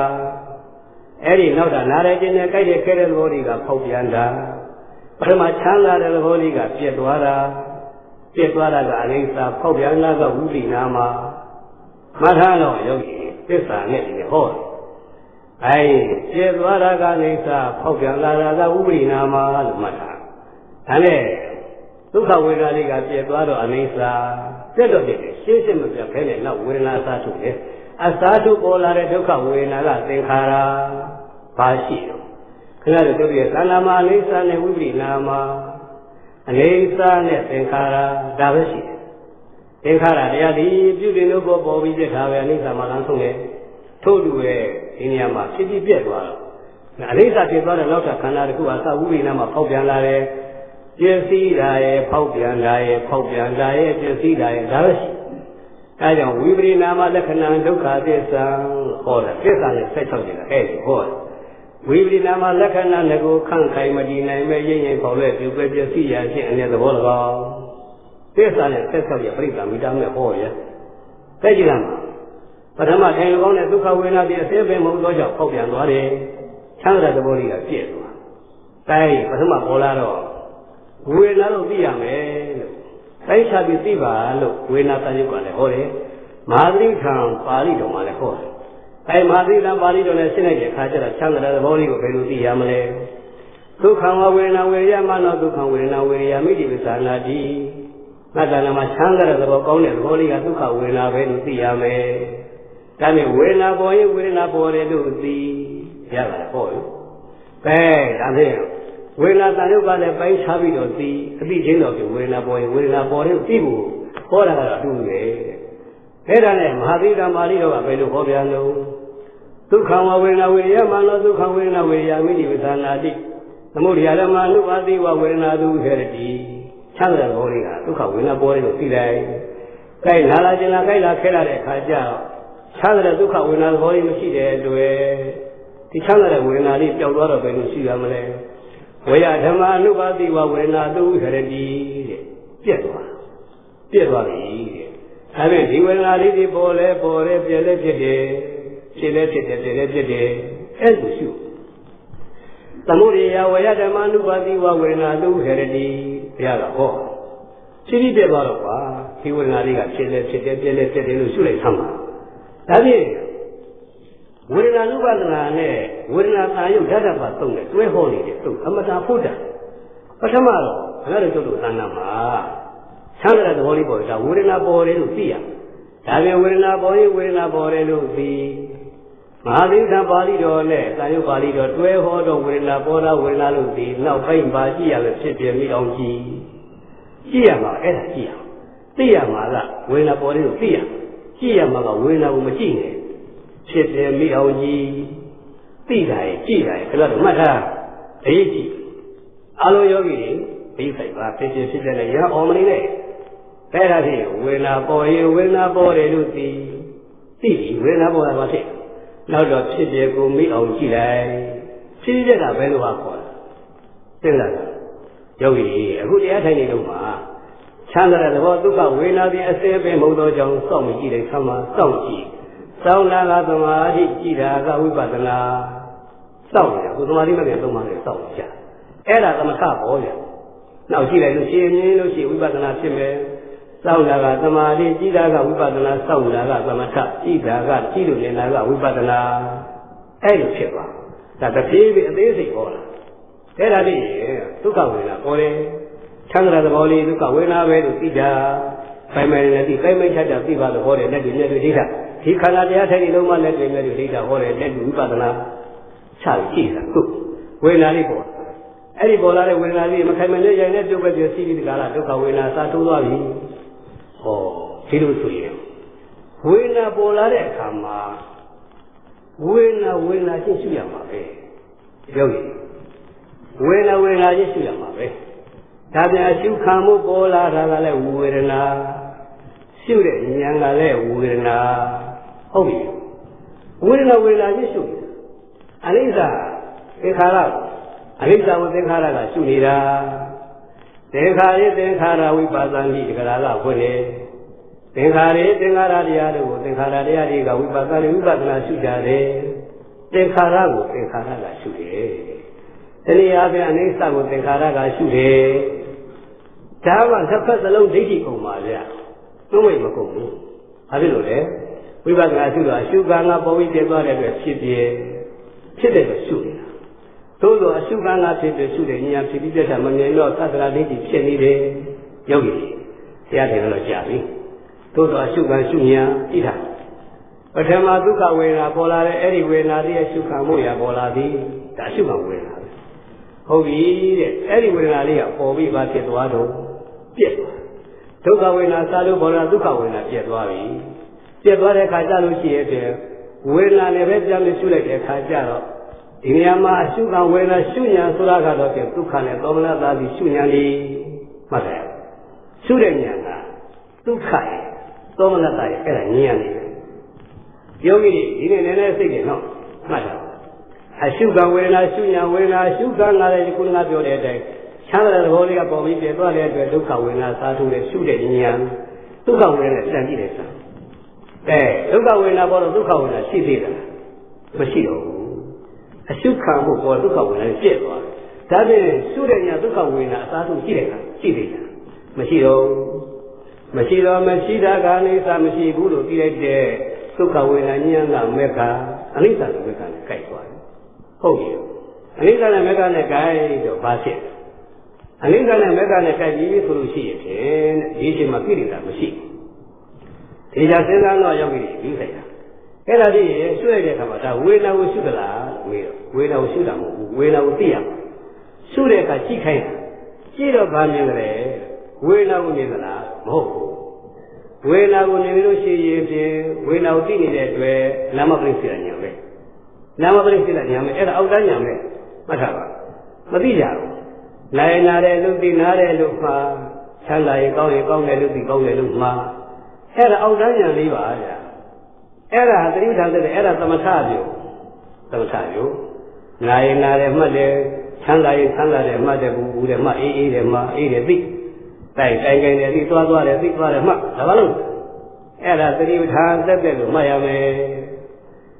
Speaker 1: အဲ့ဒီနောက်တာနားတယ်ကျင်တယ်ကြိုက်တယ်ခဲ့တဲ့သဘောလေးကဖောက်ပြန်တာပထမချမ်းသာတဲ့သဘောလေးကပြက်သွားတာပြက်သွားတာကအနိစ္စဖောက်ပြန်လာကဝိပရိနာမမထာတော့ယောဂီသစ္စာနဲ့ဒီဟောအဲပြည့်သွားတာကအိဋ္ဌဖောက်ပြန်လာတာကဝိပရိနာမလို့မှတ်တာဒါနဲ့ဒုက္ခဝေဒနာလေးကပြည့်သွားတော့အိဋ္ဌပြည့်တော့ပြည့်တယ်ရှင်းရှင်းမပြတ်ခဲနဲ့နောက်ဝေဒနာစားထုတ်တယ်အစားထုတ်ပေါ်လာတဲ့ဒုက္ခဝေဒနာကသင်္ခါရဘာရှိတော့ခင်ဗျားတို့ပြောပြသန္တာမအိဋ္ဌနဲ့ဝိပရိနာမအိဋ္ဌနဲ့သင်္ခါရဒါပဲရှိတယ်သင်္ခါရတရားဒီပြုတင်လို့ပေါ်ပြီးပြစ်ထားပဲအိဋ္ဌမှာလမ်းဆုံးတယ်ထို့တူရဲ့ဒီနေရာမှာဖြစ်ပြီးပြက်သွားတော့အနိစ္စဖြစ်သွားတဲ့နောက်ထပ်ခန္ဓာတစ်ခုအစဝိပရိနာမှာဖောက်ပြန်လာတယ်ပြည့်စည်တာရဲ့ဖောက်ပြန်တာရဲ့ဖောက်ပြန်တာရဲ့ပြည့်စည်တာရဲ့ဒါပဲရှိအဲကြောင့်ဝိပရိနာမလက္ခဏာဒုက္ခသစ္စာဟောတာသစ္စာနဲ့ဆက်ချုပ်နေတာအဲ့ဒီဟောဝိပရိနာမလက္ခဏာငကိုခန့်ခိုင်မတည်နိုင်မဲ့ရိမ့်ရိမ့်ပေါက်လဲပြုပဲပြည့်စည်ရာချင်းအနေသဘော၎င်းသစ္စာနဲ့ဆက်ချုပ်ရပြိတ္တာမိတာမဲ့ဟောရတဲ့ကြည့်လားပထမထိုင်ကောင်းတဲ့ဒုက္ခဝေဒနာပြည့်အစင်းပဲမဟုတ်တော့ကြောင့်ပေါက်ပြန်သွားတယ်ချမ်းသာတဲ့သဘောလေးကပြည့်သွားတိုင်းပထမပေါ်လာတော့ဝေဒနာလို့သိရမယ်လို့တိုင်းချပြီးသိပါလို့ဝေဒနာတန်ရုပ်ကလည်းဟောတယ်မဟာသီထံပါဠိတော်မှာလည်းဟောတယ်အဲမဟာသီထံပါဠိတော်နဲ့ရှင်းလိုက်တဲ့အခါကျတော့ချမ်းသာတဲ့သဘောလေးကိုဘယ်လိုသိရမလဲဒုက္ခဝေဒနာဝေရမနောဒုက္ခဝေဒနာဝေရမိတိပ္ပဇာနာတိငါတဏ္ဍာမှာချမ်းသာတဲ့သဘောကောင်းတဲ့သဘောလေးကဒုက္ခဝေဒနာပဲလို့သိရမယ်ဒါနဲ့ဝေဒနာပေါ်ရင်ဝေဒနာပေါ်တယ်လို့သိရတာပေါ့လေ။ကဲဒါဖြင့်ဝေဒနာတန်ရုပ်ကလည်းပိုင်းခြားပြီးတော့သိအသိချင်းတော်ပြင်ဝေဒနာပေါ်ရင်ဝေဒနာပေါ်တယ်သိဖို့ဟောတာကတော့အတူတူပဲ။အဲ့ဒါနဲ့မဟာသီတာမာလိတော်ကဘယ်လိုဟောပြန်လို့ဒုက္ခဝဝေဒနာဝေရမနောဒုက္ခဝေဒနာဝေရမိတိဝိသနာတိသမုဒိယဓမ္မနုပါတိဝဝေဒနာသူဟေရတိချမ်းသာတဲ့ဘောလေးကဒုက္ခဝေဒနာပေါ်တယ်လို့သိလိုက်။ကဲလာလာခြင်းလာကြိုက်လာခဲလာတဲ့အခါကျတော့ချမ်းသာတဲ့ဒုက္ခဝေဒနာသဘောလေးမရှိတဲ့အတွက်ဒီချမ်းသာတဲ့ဝေဒနာလေးပျောက်သွားတော့ဘယ်လိုရှိရမလဲဝေယဓမ္မအနုပါတိဝဝေဒနာသုဟရတိတဲ့ပြက်သွားပြီတဲ့အဲဒါဒီဝေဒနာလေးတွေပေါ်လဲပေါ်တယ်ပြက်လဲပြက်တယ်ဖြစ်လဲဖြစ်တယ်ပြက်လဲပြက်တယ်အဲ့လိုရှိသမုဒိယဝေယဓမ္မအနုပါတိဝဝေဒနာသုဟရတိဘုရားကဟောရှိပြီးပြက်သွားတော့ကွာဒီဝေဒနာလေးကဖြစ်လဲဖြစ်တယ်ပြက်လဲပြက်တယ်လို့ရှုလိုက်သမ်းပါဒါဖြင့်ဝေဒနာနုပါဒနာနဲ့ဝေဒနာအာယုဓာတ်ပါသုံးတယ်တွဲဟောနေတယ်သုံးအမတာဖို့တာပထမတော့ဘယ်လိုကျုပ်တို့သံဃာမှာဆန်းတဲ့သဘောလေးပေါ်တာဝေဒနာပေါ်တယ်လို့သိရဒါပြန်ဝေဒနာပေါ်ရင်ဝေဒနာပေါ်တယ်လို့သိမဟာသီထပါဠိတော်နဲ့သံယုပါဠိတော်တွဲဟောတော့ဝေဒနာပေါ်တာဝေဒနာလို့သိနောက်ပိုင်းပါကြည့်ရမယ်ဖြစ်ပြမိအောင်ကြည့်ရမှာအဲ့ဒါကြည့်ရသိရမှာလားဝေဒနာပေါ်တယ်လို့သိရကြည့်ရမှာကဝေဒနာကိုမကြည့်နဲ့ဖြစ်တယ်မိအောင်ကြီးသိတာရဲ့ကြည့်တာရဲ့ဒါတော့မှတ်ထားအရေးကြီးအလုံးယောဂီတွေပြီးဆိုင်ပါဖြစ်ဖြစ်နဲ့ရအောင်မနေနဲ့အဲ့ဒါဖြင့်ဝေဒနာပေါ်ရင်ဝေဒနာပေါ်တယ်လို့သိပြီဝေဒနာပေါ်တာမဖြစ်နောက်တော့ဖြစ်တယ်ကိုမိအောင်ကြည့်လိုက်ဖြစ်ရတာဘယ်လိုဟာခေါ်လဲသိလားယောဂီအခုတရားထိုင်နေတော့မှာချမ်းသာတဲ့သဘောဒုက္ခဝေဒနာပြီးအစဲပဲမဟုတ်တော့ကြောင့်စောင့်ကြည့်လိုက်ဆမ်းမစောင့်ကြည့်စောင့်လာကသမာဓိကြည့်တာကဝိပဿနာ စောင့်နေတာကိုသမာဓိမပြန်သုံးပါးနဲ့စောင့်ကြအဲ့ဒါသမထဘောဗျနောက်ကြည့်လိုက်လို့ရှိရင်မြင်လို့ရှိရင်ဝိပဿနာဖြစ်မယ်စောင့်တာကသမာဓိကြည့်တာကဝိပဿနာစောင့်တာကသမထကြည့်တာကကြည့်လို့နေတာကဝိပဿနာအဲ့လိုဖြစ်သွားဒါတပြေးပြီးအသေးစိတ်ပေါ်လာအဲ့ဒါလေးဒုက္ခဝေဒနာပေါ်တယ်ချမ်းသာတဲ့သဘောလေးဒုက္ခဝေဒနာပဲလို့သိတာပိုင်မယ်နဲ့ဒီပိုင်မယ်ချတာသိပါလို့ဟောတယ်လက်တွေလက်တွေဒိဋ္ဌဒီခန္ဓာတရားထိုင်နေလုံးမလက်တွေလက်တွေဒိဋ္ဌဟောတယ်လက်တွေဝိပဿနာချပြီးကြည့်တာဟုတ်ဝေဒနာလေးပေါ်အဲ့ဒီပေါ်လာတဲ့ဝေဒနာလေးမခိုင်မနဲ့ရိုင်နဲ့ပြုတ်ပဲပြစီးပြီးဒီကလာဒုက္ခဝေဒနာစာထိုးသွားပြီဟောဒီလိုဆိုရင်ဝေဒနာပေါ်လာတဲ့အခါမှာဝေဒနာချင်းရှုရမှာပဲပြောရင်ဝေဒနာချင်းရှုရမှာပဲဒါပြန်အရှုခံမှုပေါ်လာတာကလည်းဝေဒနာရှုတဲ့ဉာဏ်ကလည်းဝေဒနာဟုတ်ပြီဝေဒနာချင်းရှုအနိစ္စသင်္ခါရအနိစ္စဝသင်္ခါရကရှုနေတာသင်္ခါရသင်္ခါရဝိပါဒံတိကရာကဖွင့်နေသင်္ခါရသင်္ခါရတရားတို့ကိုသင်္ခါရတရားတွေကဝိပါဒံဝိပဿနာရှုကြတယ်သင်္ခါရကိုသင်္ခါရကရှုတယ်တနည်းအားဖြင့်အနိစ္စကိုသင်္ခါရကရှုတယ်ဒါမှတစ်ဖက်စလုံးဒိဋ္ဌိကုန်ပါဗျာသုံးဝိမကုန်ဘူးဘာဖြစ်လို့လဲဝိပဿနာရှုတော့အရှုခံကပေါ်ပြီးတည်သွားတဲ့အတွက်ဖြစ်တဲ့အတွက်ရှုနေတာသို့သောအရှုခံကဖြစ်ပြီးရှုတဲ့ဉာဏ်ဖြစ်ပြီးတဲ့အခါမမြင်တော့သတ္တရာဒိဋ္ဌိဖြစ်နေတယ်ယောဂီတရားတယ်တော့ကြာပြီသို့သောအရှုခံရှုဉာဏ်ဣဒ္ဓပထမဒုက္ခဝေဒနာပေါ်လာတဲ့အဲ့ဒီဝေဒနာရဲ့ရှုခံမှုရပေါ်လာသည်ဒါရှုခံဝေဒနာပဲဟုတ်ပြီတဲ့အဲ့ဒီဝေဒနာလေးကပေါ်ပြီးပါဖြစ်သွားတော့ပြက်သွားဒုက္ခဝေဒနာစားလို့ပေါ်လာဒုက္ခဝေဒနာပြက်သွားပြီပြက်သွားတဲ့အခါကျလို့ရှိရဲ့တဲ့ဝေဒနာလည်းပဲပြန်ပြီးရှုလိုက်တဲ့အခါကျတော့ဒီနေရာမှာအရှုခံဝေဒနာရှုဉာဏ်ဆိုတာကတော့ဒုက္ခနဲ့သောမနတာသည်ရှုဉာဏ်လေးမှတ်တယ်ရှုတဲ့ဉာဏ်ကဒုက္ခရဲ့သောမနတာရဲ့အဲ့ဒါဉာဏ်လေးပဲယောဂီဒီနေ့နည်းနည်းစိတ်နဲ့နော်မှတ်တယ်အရှုခံဝေဒနာရှုဉာဏ်ဝေဒနာရှုခံလာတဲ့ခုနကပြောတဲ့အတိုင်းချမ်းသာတဲ့သဘောလေးကပေါ်ပြီးပြသွားတဲ့အတွက်ဒုက္ခဝေဒနာစားထိုးတဲ့ရှုတဲ့ဉာဏ်ဒုက္ခဝေဒနာပြန်ကြည့်တယ်ဆိုဒုက္ခဝေဒနာပေါ်တော့ဒုက္ခဝေဒနာရှိသေးတယ်မရှိတော့ဘူးအရှုခံဖို့ပေါ်ဒုက္ခဝေဒနာပြည့်သွားတယ်ဒါဖြင့်ရှုတဲ့ဉာဏ်ဒုက္ခဝေဒနာအစားထိုးကြည့်တဲ့အခါရှိသေးတယ်မရှိတော့မရှိတာကအိဋ္ဌမရှိဘူးလို့ပြီးလိုက်တဲ့ဒုက္ခဝေဒနာဉာဏ်ကမေက္ခအနိစ္စနဲ့မေက္ခနဲ့ကြိုက်သွားတယ်ဟုတ်ပြီအနိစ္စနဲ့မေက္ခနဲ့ကြိုက်တော့ဘာဖြစ်အနိစ္စနဲ့မေက္ခနဲ့ကြိုက်ပြီးဆိုလို့ရှိရင်ဒီအချိန်မှာကိလေသာမရှိဒီကြစဉ်းစားတော့ယောဂီတွေပြီးဆိုင်တာအဲ့ဒါကြီးရှုရတဲ့အခါမှာဒါဝေဒနာကိုရှုသလားဝေဒနာကိုရှုတာမဟုတ်ဘူးဝေဒနာကိုသိရမှာရှုတဲ့အခါကြည့်ခိုင်းတာကြည့်တော့ဗာမြင်ကြတယ်ဝေဒနာကိုမြင်သလားမဟုတ်ဘူးဝေဒနာကိုမြင်လို့ရှိရင်ဖြင့်ဝေဒနာကိုသိနေတဲ့အတွက်နာမပရိစ္ဆေဉာဏ်ပဲနာမပရိစ္ဆေဉာဏ်ပဲအဲ့ဒါအောက်တန်းဉာဏ်ပဲမှတ်ထားပါမသိကြဘူးနိုင်နာတဲ့လူသိနာတဲ့လူမှာချမ်းသာရင်ကောင်းတဲ့လူသိကောင်းတဲ့လူမှာအဲ့ဒါအောက်တန်းဉာဏ်လေးပါဗျာအဲ့ဒါသတိထားတဲ့အဲ့ဒါသမထပြုနိုင်နာတယ်မှတ်တယ်ချမ်းသာရင်ချမ်းသာတယ်မှတ်တယ်ဘူးတယ်မှတ်အေးတယ်မှအေးတယ်သိတိုင်တယ်သိသွားတယ်သိသွားတယ်မှတ်ဒါပါလို့အဲ့ဒါသတိထားတဲ့လို့မှတ်ရမယ်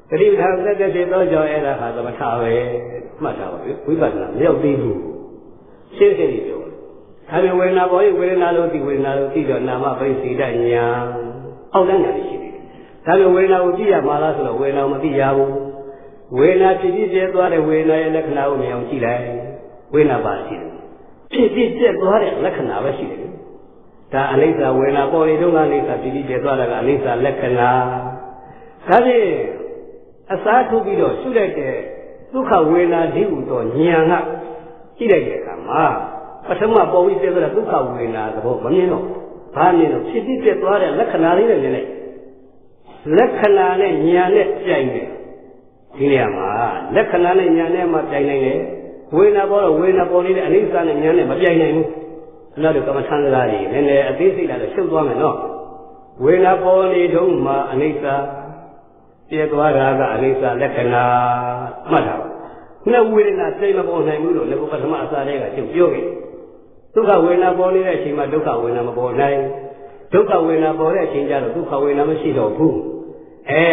Speaker 1: သတိထားတဲ့ဖြစ်တော့ကြောင့်အဲ့ဒါဟာသမထပဲမှတ်တာပါဝိပဿနာမရောက်သေးဘူးရှင်းပြောဒါပေမဲ့ဝေဒနာပေါ်ရင်ဝေဒနာလို့သိတော့နာမပရိစ္ဆေဒဉာဏ်အောက်တန်းဉာဏ်ရှိတယ်ဒါပေမဲ့ဝေဒနာကိုကြည့်ရမှာလားဆိုတော့ဝေဒနာမသိရဘူးဝေဒနာဖြစ်ပြသွားတဲ့ဝေဒနာရဲ့လက္ခဏာကိုမြင်အောင်ကြည့်လိုက်ဝေဒနာပါရှိတယ်ဖြစ်ပြသွားတဲ့လက္ခဏာပဲရှိတယ်ဒါအနိစ္စဝေဒနာပေါ်နေတော့ကအနိစ္စဖြစ်ပြသွားတာကအနိစ္စလက္ခဏာဒါဖြင့်အစားထုတ်ပြီးတော့ရှုလိုက်တဲ့ဒုက္ခဝေဒနာဒီဟုသောဉာဏ်ကကြည့်လိုက်တဲ့အခါမှာပထမပေါ်ပြီးပြသွားတဲ့ဒုက္ခဝေဒနာသဘောမမြင်တော့ဘာမြင်တော့ဖြစ်ပြသွားတဲ့လက္ခဏာလေးနဲ့မြင်လိုက်လက္ခဏာနဲ့ဉာဏ်နဲ့ပြိုင်တယ်ဒီနေရာမှာလက္ခဏာနဲ့ဉာဏ်နဲ့မှပြိုင်နိုင်တယ်ဝေဒနာပေါ်တော့ဝေဒနာပေါ်နေတဲ့အနိစ္စနဲ့ဉာဏ်နဲ့မပြိုင်နိုင်ဘူးနောက်တော့ကမ္မထံကားကြီးနည်းနည်းအသေးစိတ်လာတော့ရှုပ်သွားမယ်နော်ဝေဒနာပေါ်နေတုန်းမှာအနိစ္စပြည့်သွားတာကအနိစ္စလက္ခဏာမှတ်တာပါခုနဝေဒနာစိတ်မပေါ်နိုင်ဘူးလို့လည်းပထမအစားလေးကကျုပ်ပြောခဲ့ဒုက္ခဝေဒနာပေါ်နေတဲ့အချိန်မှာဒုက္ခဝေဒနာမပေါ်နိုင်ဒုက္ခဝေဒနာပေါ်တဲ့အချိန်ကျတော့ဒုက္ခဝေဒနာမရှိတော့ဘူး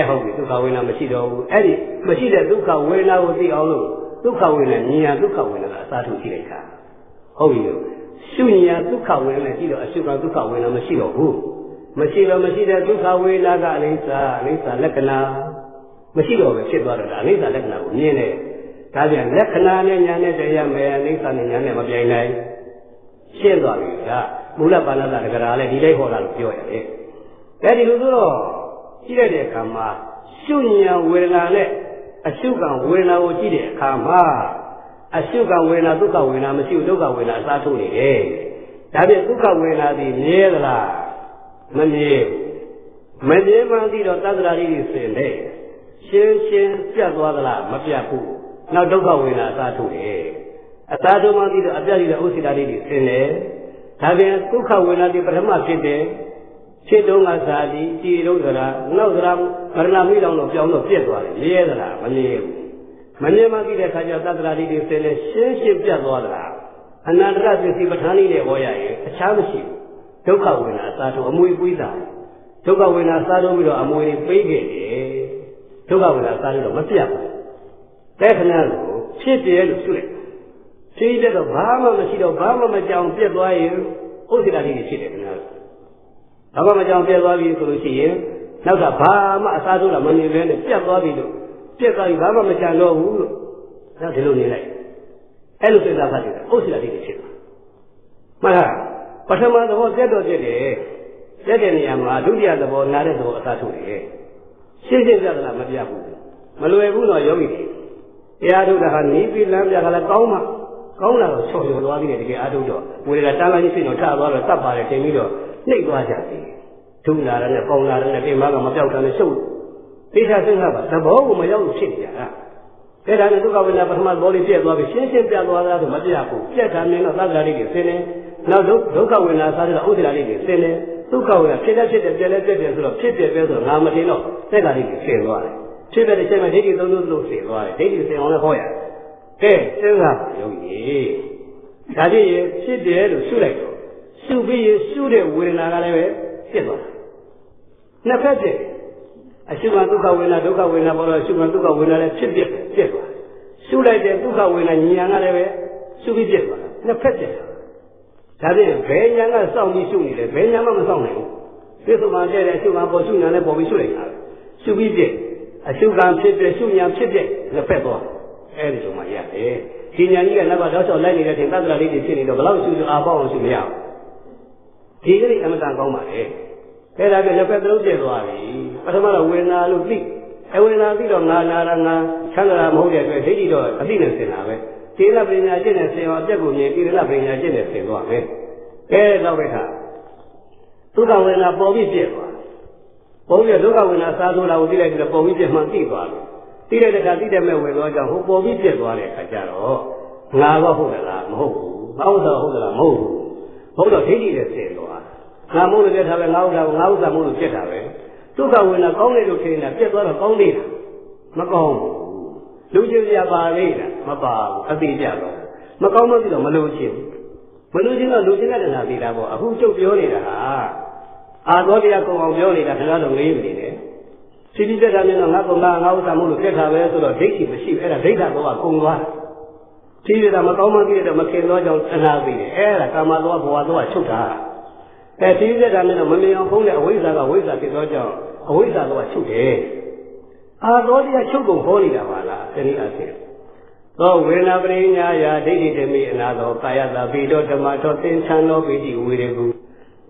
Speaker 1: ဟုတ်ပြီဒုက္ခဝေဒနာမရှိတော့ဘူးအဲ့ဒီမရှိတဲ့ဒုက္ခဝေဒနာကိုသိအောင်လို့ ဒုက္ခဝေဒနာဉာဏ်ဒုက္ခဝေဒနာအစားထိုးကြည့်လိုက်တာဟုတ်ပြီလို့ရှုဉာဏ်ဒုက္ခဝေဒနာကြည့်တော့အရှုကဒုက္ခဝေဒနာမရှိတော့ဘူးမရှိတော့မရှိတဲ့ဒုက္ခဝေဒနာကအနိစ္စလက္ခဏာမရှိတော့ပဲဖြစ်သွားတော့ဒါအနိစ္စလက္ခဏာကိုမြင်တယ်ဒါပြန်လက္ခဏာနဲ့ဉာဏ်နဲ့တရားမယ်အနိစ္စနဲ့ဉာဏ်နဲ့မပြိုင်နိုင်ရှင်းသွားပြီဒါမူလပါဏာတကရာလည်းဒီတိုင်းဟောတာလို့ပြောရတယ်အဲဒီလိုဆိုတော့ကြည့်ရတဲ့အခါမှာရှုဉာဏ်ဝေဒနာနဲ့အရှုကံဝေဒနာကိုကြည့်တဲ့အခါမှာအရှုကံဝေဒနာဒုက္ခဝေဒနာမရှိဘူးဒုက္ခဝေဒနာအစားထိုးနေတယ်ဒါပြန်ဒုက္ခဝေဒနာဒီမြဲသလားမမြဲမှန်ပြီးတော့သတ္တရာလေးတွေဆင်တယ်ရှင်းပြတ်သွားသလားမပြတ်ဘူးနောက်ဒုက္ခဝေဒနာအစားထိုးတယ်အစားထိုးမှပြီးတော့အပြတ်ကြီးတဲ့ဥစ္စာလေးတွေဆင်တယ်ဒါပြန်ဒုက္ခဝေဒနာဒီပထမဖြစ်တယ်ဖြစ်တုံးကစားပြီးကြည်တော့သလားနောက်သလားမရဏမိလောင်တော့ပြောင်းတော့ပြတ်သွားတယ်မြဲသလားမမြဲဘူးမမြဲမှပြီးတဲ့ခါကျသတ္တရာလေးတွေဆင်တယ်ရှင်းပြတ်သွားသလားအနန္တရပစ္စည်းပဋ္ဌာန်းလေးတွေဟောရရင်အခြားမရှိဘူးဒုက္ခဝေဒနာအစားထိုးအမွေပွေးတာဒုက္ခဝေဒနာစားတော့ပြီးတော့အမွေတွေပေးခဲ့တယ်ဒုက္ခဝေဒနာစားလို့မပြတ်ဘူးတဲ့ခဏလို့ဖြစ်တယ်လို့ဆိုလိုက်ဖြစ်တဲ့တော့ဘာမှမရှိတော့ဘာမှမကြောင်ပြတ်သွားရင်ဥစ္စာလေးတွေဖြစ်တယ်ခဏလို့ဘာမှမကြောင်ပြတ်သွားပြီဆိုလို့ရှိရင်နောက်ကဘာမှအစားထိုးတာမမြင်ပဲနဲ့ပြတ်သွားပြီလို့ပြတ်သွားပြီဘာမှမကြံတော့ဘူးလို့ဒါဒီလိုနေလိုက်အဲ့လိုစဉ်းစားဖတ်တယ်ဥစ္စာလေးတွေဖြစ်သွားမှန်လားပထမသဘောပြတ်တော့ပြတ်တယ်ပြတ်တဲ့နေရာမှာဒုတိယသဘောနားတဲ့သဘောအစားထိုးတယ်ရှင်းပြတ်တာမပြတ်ဘူးမလွယ်ဘူးတော့ယောဂီတွေတရားထုတ်တာဟာနီးပြီးလမ်းပြကလည်းကောင်းတာတော့ချော်ချော်သွားပြီးတယ်တကယ်အားထုတ်တော့ဝေဒနာတန်းလာကြီးဖြစ်တော့ထသွားတော့တတ်ပါတယ်တင်ပြီးတော့နှိပ်သွားကြတယ်ဒုနာရနဲ့ပေါင်လာတဲ့ပြင်မကမပြောက်တာနဲ့ရှုပ်သိချစဉ်းစားပါသဘောကိုမရောက်လို့ဖြစ်နေကြတာအဲ့ဒါနဲ့ဒုက္ခဝေဒနာပထမသဘောလေးပြတ်သွားပြီရှင်းပြတ်သွားတာဆိုမပြတ်ဘူးပြတ်တာမြင်တော့သတ္တရာလေးတွေဆင်းနေနောက်ဒုက္ခဝေဒနာစားတဲ့ဥစ္စာလေးတွေဆင်းနေဒုက္ခဝေဒနာဖြစ်ပြက်ပြက်ဆိုတော့ဖြစ်ပြက်ပဲဆိုတော့ငါမတင်တော့သက်ကလေးတွေဆင်းသွားတယ်ဖြစ်တဲ့ချိန်မှာဒိဋ္ဌိသုံးလုံးလို့ဆင်းသွားတယ်ဒိဋ္ဌိဆင်းအောင်လည်းဟောရတယ်ကဲစဉ်းစားပါယောဂီဒါဖြစ်ရင်ဖြစ်တယ်လို့ရှုလိုက်တော့ရှုပြီးရင်ရှုတဲ့ဝေဒနာကလည်းပဲဖြစ်သွားတယ်နှစ်ဖက်ဖြစ်အရှုခံဒုက္ခဝေဒနာဒုက္ခဝေဒနာပေါ်တော့ရှုခံဒုက္ခဝေဒနာလည်းဖြစ်သွားတယ်ရှုလိုက်တဲ့ဒုက္ခဝေဒနာဉာဏ်ကလည်းပဲရှုပြီးဖြစ်သွားတယ်နှစ်ဖက်ဖြစ်ဒါဖြင့်ဘယ်ဉာဏ်ကစောင့်ပြီးရှုနေလဲဘယ်ဉာဏ်မှမစောင့်နိုင်ဘူးပြစ္ဆုတ်မှတဲ့အရှုခံပေါ်ရှုဉာဏ်လည်းပေါ်ပြီးရှုလိုက်တာရှုပြီးဖြစ်အရှုခံဖြစ်တဲ့ရှုဉာဏ်ဖြစ်တဲ့နှစ်ဖက်သွားအဲဒီလိုမှရတယ်ဒီဉာဏ်ကြီးကနောက်တော့ဆောက်လိုက်နေတဲ့သင်္သတ္တရာလေးတွေဖြစ်နေတော့ဘယ်လောက်ရှုအားပေါအောင်ရှုမရဘူးဒီကနေ့အမတန်ကောင်းပါလေအဲဒါကလက်ဖက်သုံးပြည့်သွားပြီပထမတော့ဝေဒနာလို့သိဝေဒနာသိတော့ငါနာတာငါချမ်းသာတာမဟုတ်တဲ့အတွက်ဒိဋ္ဌိတော့အသိနဲ့ဆင်တာပဲသေလပညာကျင့်တဲ့ဆင်အောင်အပြက်ကိုမြင်သေလပညာကျင့်တဲ့ဆင်သွားပဲတော့ပဲခါဒုက္ခဝေဒနာပေါ်ပြီးပြည့်သွားပေါ်ပြီးဒုက္ခဝေဒနာစားထိုးတာကိုသိလိုက်ပြီးတော့ပေါ်ပြီးပြည့်မှသိသွားတယ်သိတဲ့အခါသိတဲ့မဲ့ဝင်သွားကြောင့်ဟိုပေါ်ပြီးပြည့်သွားတဲ့အခါကျတော့ငါတော့ဟုတ်လားမဟုတ်ဘူးငါဥစ္စာဟုတ်လားမဟုတ်ဘူးဟုတ်တော့ဒိဋ္ဌိနဲ့ဆင်သွားငါမို့လို့ပြထားပဲငါဥစ္စာမို့လို့ပြက်တာပဲဒုက္ခဝေဒနာကောင်းတယ်လို့ထင်နေတာပြက်သွားတော့ကောင်းနေတာမကောင်းဘူးလူချင်းပြပါလေမပါဘူးအသိကြတော့မကောင်းမှပြီးတော့မလို့ချင်းမလို့ချင်းတော့လူချင်းတဲ့တဏှာသိတာပေါ့အခုကျုပ်ပြောနေတာဟာအာသောတရားကုံအောင်ပြောနေတာခင်ဗျားတို့ငေးနေတယ်စီတိတက်တာမြင်တော့ငါကုံငါဥစ္စာမို့လို့ပြက်တာပဲဆိုတော့ဒိဋ္ဌိမရှိဘူးအဲ့ဒါဒိဋ္ဌတော့ကကုံသွားတယ်ဒီရတာမကောင်းမှပြီးတော့မခင်တော့ကြောင့်တဏှာသိတယ်အဲ့ဒါကာမသောဘဝသောချုပ်တာဒီစက်တာနဲ့တော့မမြင်အောင်ဖုံးတဲ့အဝိဇ္ဇာကဝိဇ္ဇာဖြစ်သောကြောင့်အဝိဇ္ဇာတော့ချုပ်တယ်အာသောတရားချုပ်ကုန်ဟောနေတာပါလားတနည်းအားဖြင့်သောဝေနာပရိညာယာဒိဋ္ဌိတမိအနာသောကာယတာပိတောဓမ္မသောသင်္ချံသောပိတိဝေရကု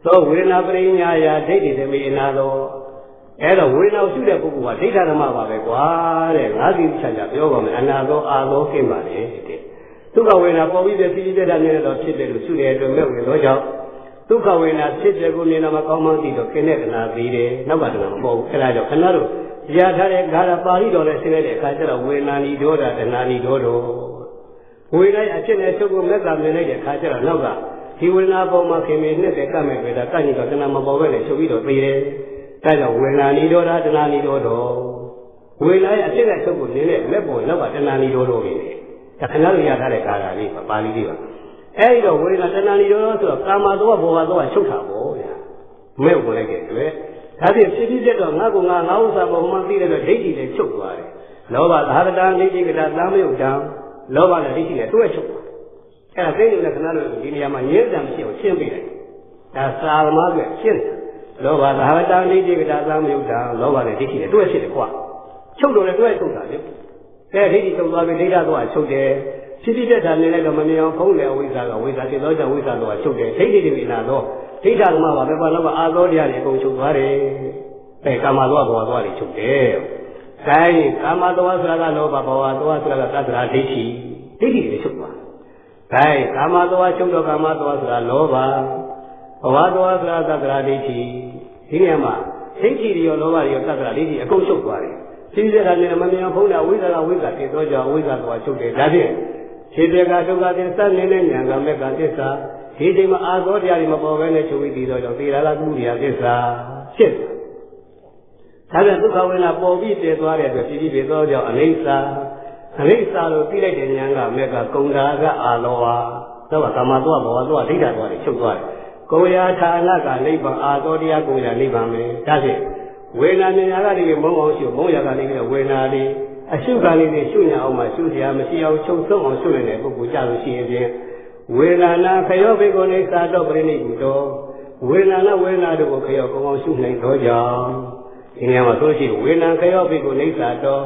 Speaker 1: သောဝေနာပရိညာယာဒိဋ္ဌိတမိအနာသောအဲ့တော့ဝေနာကိုရှုတဲ့ပုဂ္ဂိုလ်ကဒိဋ္ဌဓမ္မပါပဲကွာတဲ့ငါးစီချာချာပြောပါမယ်အနာသောအာသောခင်ပါလေတဲ့ဒုက္ခဝေနာပေါ်ပြီးတဲ့စီးတဲ့မြင်တော့ဖြစ်တယ်လို့ရှုတဲ့အတွက်မဲ့ဝင်သောကြောင့်ဒုက္ခဝေဒနာဖြစ်တဲ့ကိုမြင်တော့မကောင်းမှသိတော့ခင်းတဲ့ကနာပြီးတယ်နောက်ကတနာမပေါ်ဘူးအဲဒါကြောင့်ခဏတို့ရထားတဲ့ဂါရပါဠိတော်နဲ့ဆင်းရဲတဲ့အခါကျတော့ဝေဒနာနီဒေါတာတဏှာနီဒေါတော်ဝေဒနာအဖြစ်နဲ့ချုပ်ကိုမက်ကမြင်လိုက်တဲ့အခါကျတော့နောက်ကဒီဝေဒနာပေါ်မှာခင်မင်းနဲ့တဲ့ကမဲ့ပဲဒါကညတော့တဏှာမပေါ်ပဲနဲ့ချုပ်ပြီးတော့သိတယ်အဲဒါကြောင့်ဝေဒနာနီဒေါတာတဏှာနီဒေါတော်ဝေဒနာရဲ့အဖြစ်နဲ့ချုပ်ကိုမြင်တဲ့လက်ပေါ်နောက်ကတဏှာနီဒေါတော်ပဲဒါခဏတို့ရထားတဲ့ဂါရလေးပါဠိလေးပါအဲ့တော့ဝေဒနာတဏှာနီရောဆိုတော့ကာမသောဘောဟာသောချုပ်တာပေါ့ဗျာမဲ့ဝင်လိုက်တဲ့အတွက်ဒါဖြင့်ဖြစ်ဖြစ်တော့ငါကငါဥစ္စာပေါ်မှသိတဲ့တော့ဒိဋ္ဌိလည်းချုပ်သွားတယ်လောဘသာရတံဒိဋ္ဌိကတာသံမယုတ်တံ လောဘနဲ့ဒိဋ္ဌိနဲ့တွဲချုပ်အဲ့ဒါသိနေတဲ့ခဏလို့ဒီနေရာမှာငြင်းတယ်မရှိအောင်ရှင်းပြတယ်ဒါစာသမားကရှင်းတယ်လောဘသာဝတ္တနိတိကတာသမယုတ်တာလောဘနဲ့ဒိဋ္ဌိနဲ့တွဲဖြစ်တယ်ကွာချုပ်လို့လည်းတွဲချုပ်တာလေအဲဒိဋ္ဌိချုပ်သွားပြီးဒိဋ္ဌသွားချုပ်တယ်ဖြစ်ဖြစ်တဲ့နေလိုက်တော့မမြင်အောင်ဖုံးတယ်ဝိဇ္ဇာကဝိဇ္ဇာဖြစ်သောကြောင့်ဝိဇ္ဇာတော့ချုပ်တယ်ဒိဋ္ဌိတွေနာတော့ဒိဋ္ဌကမှပါပဲဘာလို့အာသောတရားတွေအကုန်ချုပ်သွားတယ်အဲကာမသောဘောသွားတွေချုပ်တယ်ဒါရင်ကာမသောဆိုတာကလောဘဘောသောဆိုတာကသတ္တရာဒိဋ္ဌိတွေချုပ်သွားဒါရင်ကာမသောချုပ်တော့ကာမသောဆိုတာလောဘဘောသောဆိုတာသတ္တရာဒိဋ္ဌိဒီနေရာမှာဒိဋ္ဌိတွေရောလောဘတွေရောသတ္တရာဒိဋ္ဌိအကုန်ချုပ်သွားတယ်သိစေတာနဲ့မမြင်ဖုံးတာဝိဇ္ဇာကဝိဇ္ဇာဖြစ်သောကြောင့်ဝိဇ္ဇာတော့ချုပ်တယ်ဒါဖြင့်ခြေပြေကဒုက္ခသစ္စာနေတဲ့ဉာဏ်ကမေကသစ္စာဒီချိန်မှာအာသောတရားတွေမပေါ်ဘဲနဲ့ချုပ်ပြီးတော့ကြောင့်သေရာကကုရိယာသစ္စာဖြစ်ဒါပြန်ဒုက္ခဝေဒနာပေါ်ပြီးတည်သွားတဲ့အတွက်ပြည်ပြီးသောကြောင့်အနိစ္စလို့သိလိုက်တဲ့ဉာဏ်ကမေကကုံတာကအာလောဝါသောကကာမသောဘောသောဒိဋ္ဌသောတွေချုပ်သွားတယ်ကိုယ်ရာဌာနကနိဗ္ဗာန်အာသောတရားကိုယ်ရာနိဗ္ဗာန်ပဲဒါဖြင့်ဝေဒနာဉာဏ်ကနေမုံအောင်ရှုမုံရာကနေပြီးတော့ဝေဒနာလေးအရှုကလေးနဲ့ရှုညာအောင်မှရှုစရာမရှိအောင်ချုပ်ဆုံးအောင်ရှုနေတဲ့ပုဂ္ဂိုလ်ကြလို့ရှိရင်ဖြင့်ဝေဒနာခယောဘိကုနေသာတော့ပြိဋိကုတောဝေဒနာဝေဒနာတို့ကိုခယောကောင်းအောင်ရှုနိုင်သောကြောင့်ဒီနေရာမှာဆိုရှိဝေဒနာခယောဘိကုနေသာတော့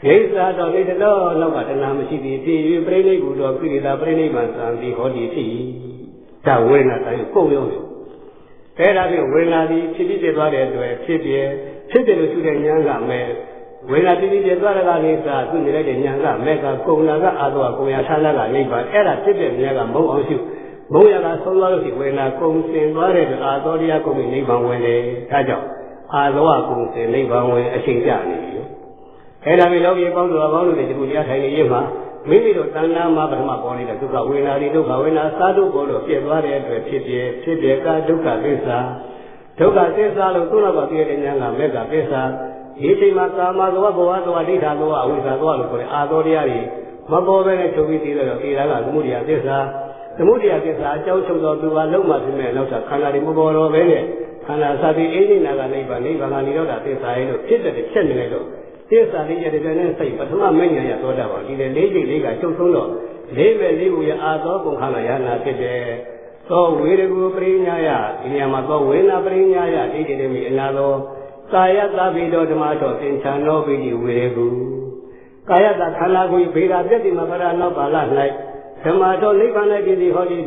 Speaker 1: ဒိဋ္ဌာတော်နေတော့နောက်ကတဏှာမရှိသည်ဖြစ်၍ပြိဋိကုတောကိလေသာပြိဋိမှန်သံဒီဟောဒီဖြစ်၏ဒါဝေဒနာတိုင်းကိုယ်ရုံးတယ်အဲဒါဖြင့်ဝေဒနာသည်ဖြစ်ဖြစ်သွားတဲ့အတွက်ဖြစ်တယ်လို့ရှုတဲ့ဉာဏ်ကမဲ့ဝေဒနာဖြစ်ဖြစ်သွားတဲ့ကနေစာသူနေလိုက်တဲ့ဉာဏ်ကမဲ့ကကုံနာကအာသောကုံရဌာနကနိဗ္ဗာန်အဲ့ဒါဖြစ်တဲ့ဉာဏ်ကမုံအောင်ရှုမုံရကဆုံးသွားလို့ရှိဝေဒနာကုံစင်သွားတဲ့အာသောတရားကုံနိဗ္ဗာန်ဝင်တယ်ဒါကြောင့်အာသောကုံစင်နိဗ္ဗာန်ဝင်အချိန်ကြနေပြီအဲ့ဒါပြီးလောကီပေါင်းတော်ပေါင်းလို့ဒီကုတရားထိုင်နေရမှာမိမိတို့တဏှာမှာပထမပေါ်နေတဲ့ဒုက္ခဝေဒနာတွေဒုက္ခဝေဒနာစာတို့ပေါ်လို့ပြည့်သွားတဲ့အတွက်ဖြစ်ပြကဒုက္ခသစ္စာဒုက္ခသစ္စာလို့သူ့နောက်ကပြည့်တဲ့ဉာဏ်ကမေကသစ္စာဒီချိန်မှာကာမသောဘဝသောဒိဋ္ဌသောအဝိဇ္ဇာသောလို့ခေါ်တဲ့အာသောတရားတွေမပေါ်ဘဲနဲ့ချုပ်ပြီးသေးတော့သေတာကသမုဒိယသစ္စာသမုဒိယသစ္စာအကြောင်းချုပ်တော်သူကလုံးမှဖြစ်မဲ့နောက်ထပ်ခန္ဓာတွေမပေါ်တော့ဘဲနဲ့ခန္ဓာစသည်အိဋ္ဌိနာကနိဗ္ဗာန်ကနိရောဓသစ္စာရဲ့လို့ဖြစ်တဲ့ချက်နေလိုက်တော့သစ္စာလေးရတဲ့နဲ့စိတ်ပထမမဉ္ဇဏ်ရသောတာပါဒီလေလေးစိတ်လေးကချုပ်ဆုံးတော့လေးမဲ့လေးကိုရအာသောကုန်ခန္ဓာရဟနာဖြစ်တယ်သောဝေရကုပရိညာယဒီနေရာမှာသောဝေနာပရိညာယဒိဋ္ဌိတွေမိအနာသောကာယသဗ္ဗေတောဓမ္မတော်သင်္ချာနောပိတိဝေရကုကာယသခန္ဓာကိုယ်ဗေဒပြတိမပရနောပါဠ၌ဓမ္မတော်နိဗ္ဗာန်၌ပြည်သည်ဟောသည်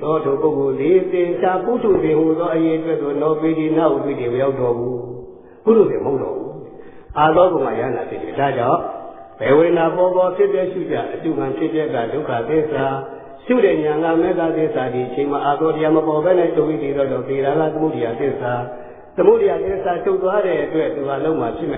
Speaker 1: သောထုပုဂ္ဂိုလ်သည်သင်္ချာပုထုသေဟူသောအရေးအတွက်သို့နောပိတိနာဥပိတိမရောက်တော်ဘူးပုထုသေမဟုတ်တော့ဘူးအာသောကုံကရဟနာဖြစ်တယ်ဒါကြောင့်ဘေဝေနာပေါ်ဖြစ်တဲ့ရှုကြအတုခံဖြစ်တဲ့ကဒုက္ခသစ္စာရှုတဲ့ဉာဏ်ကမေတ္တာသစ္စာဒီအချိန်မှာအာသောတရားမပေါ်ဘဲနဲ့ချုပ်ပြီးသေးတော့သေရာကသမုဒိယသစ္စာသမုဒိယသစ္စာချုပ်သွားတဲ့အတွက်သူကလုံးဝဖြစ်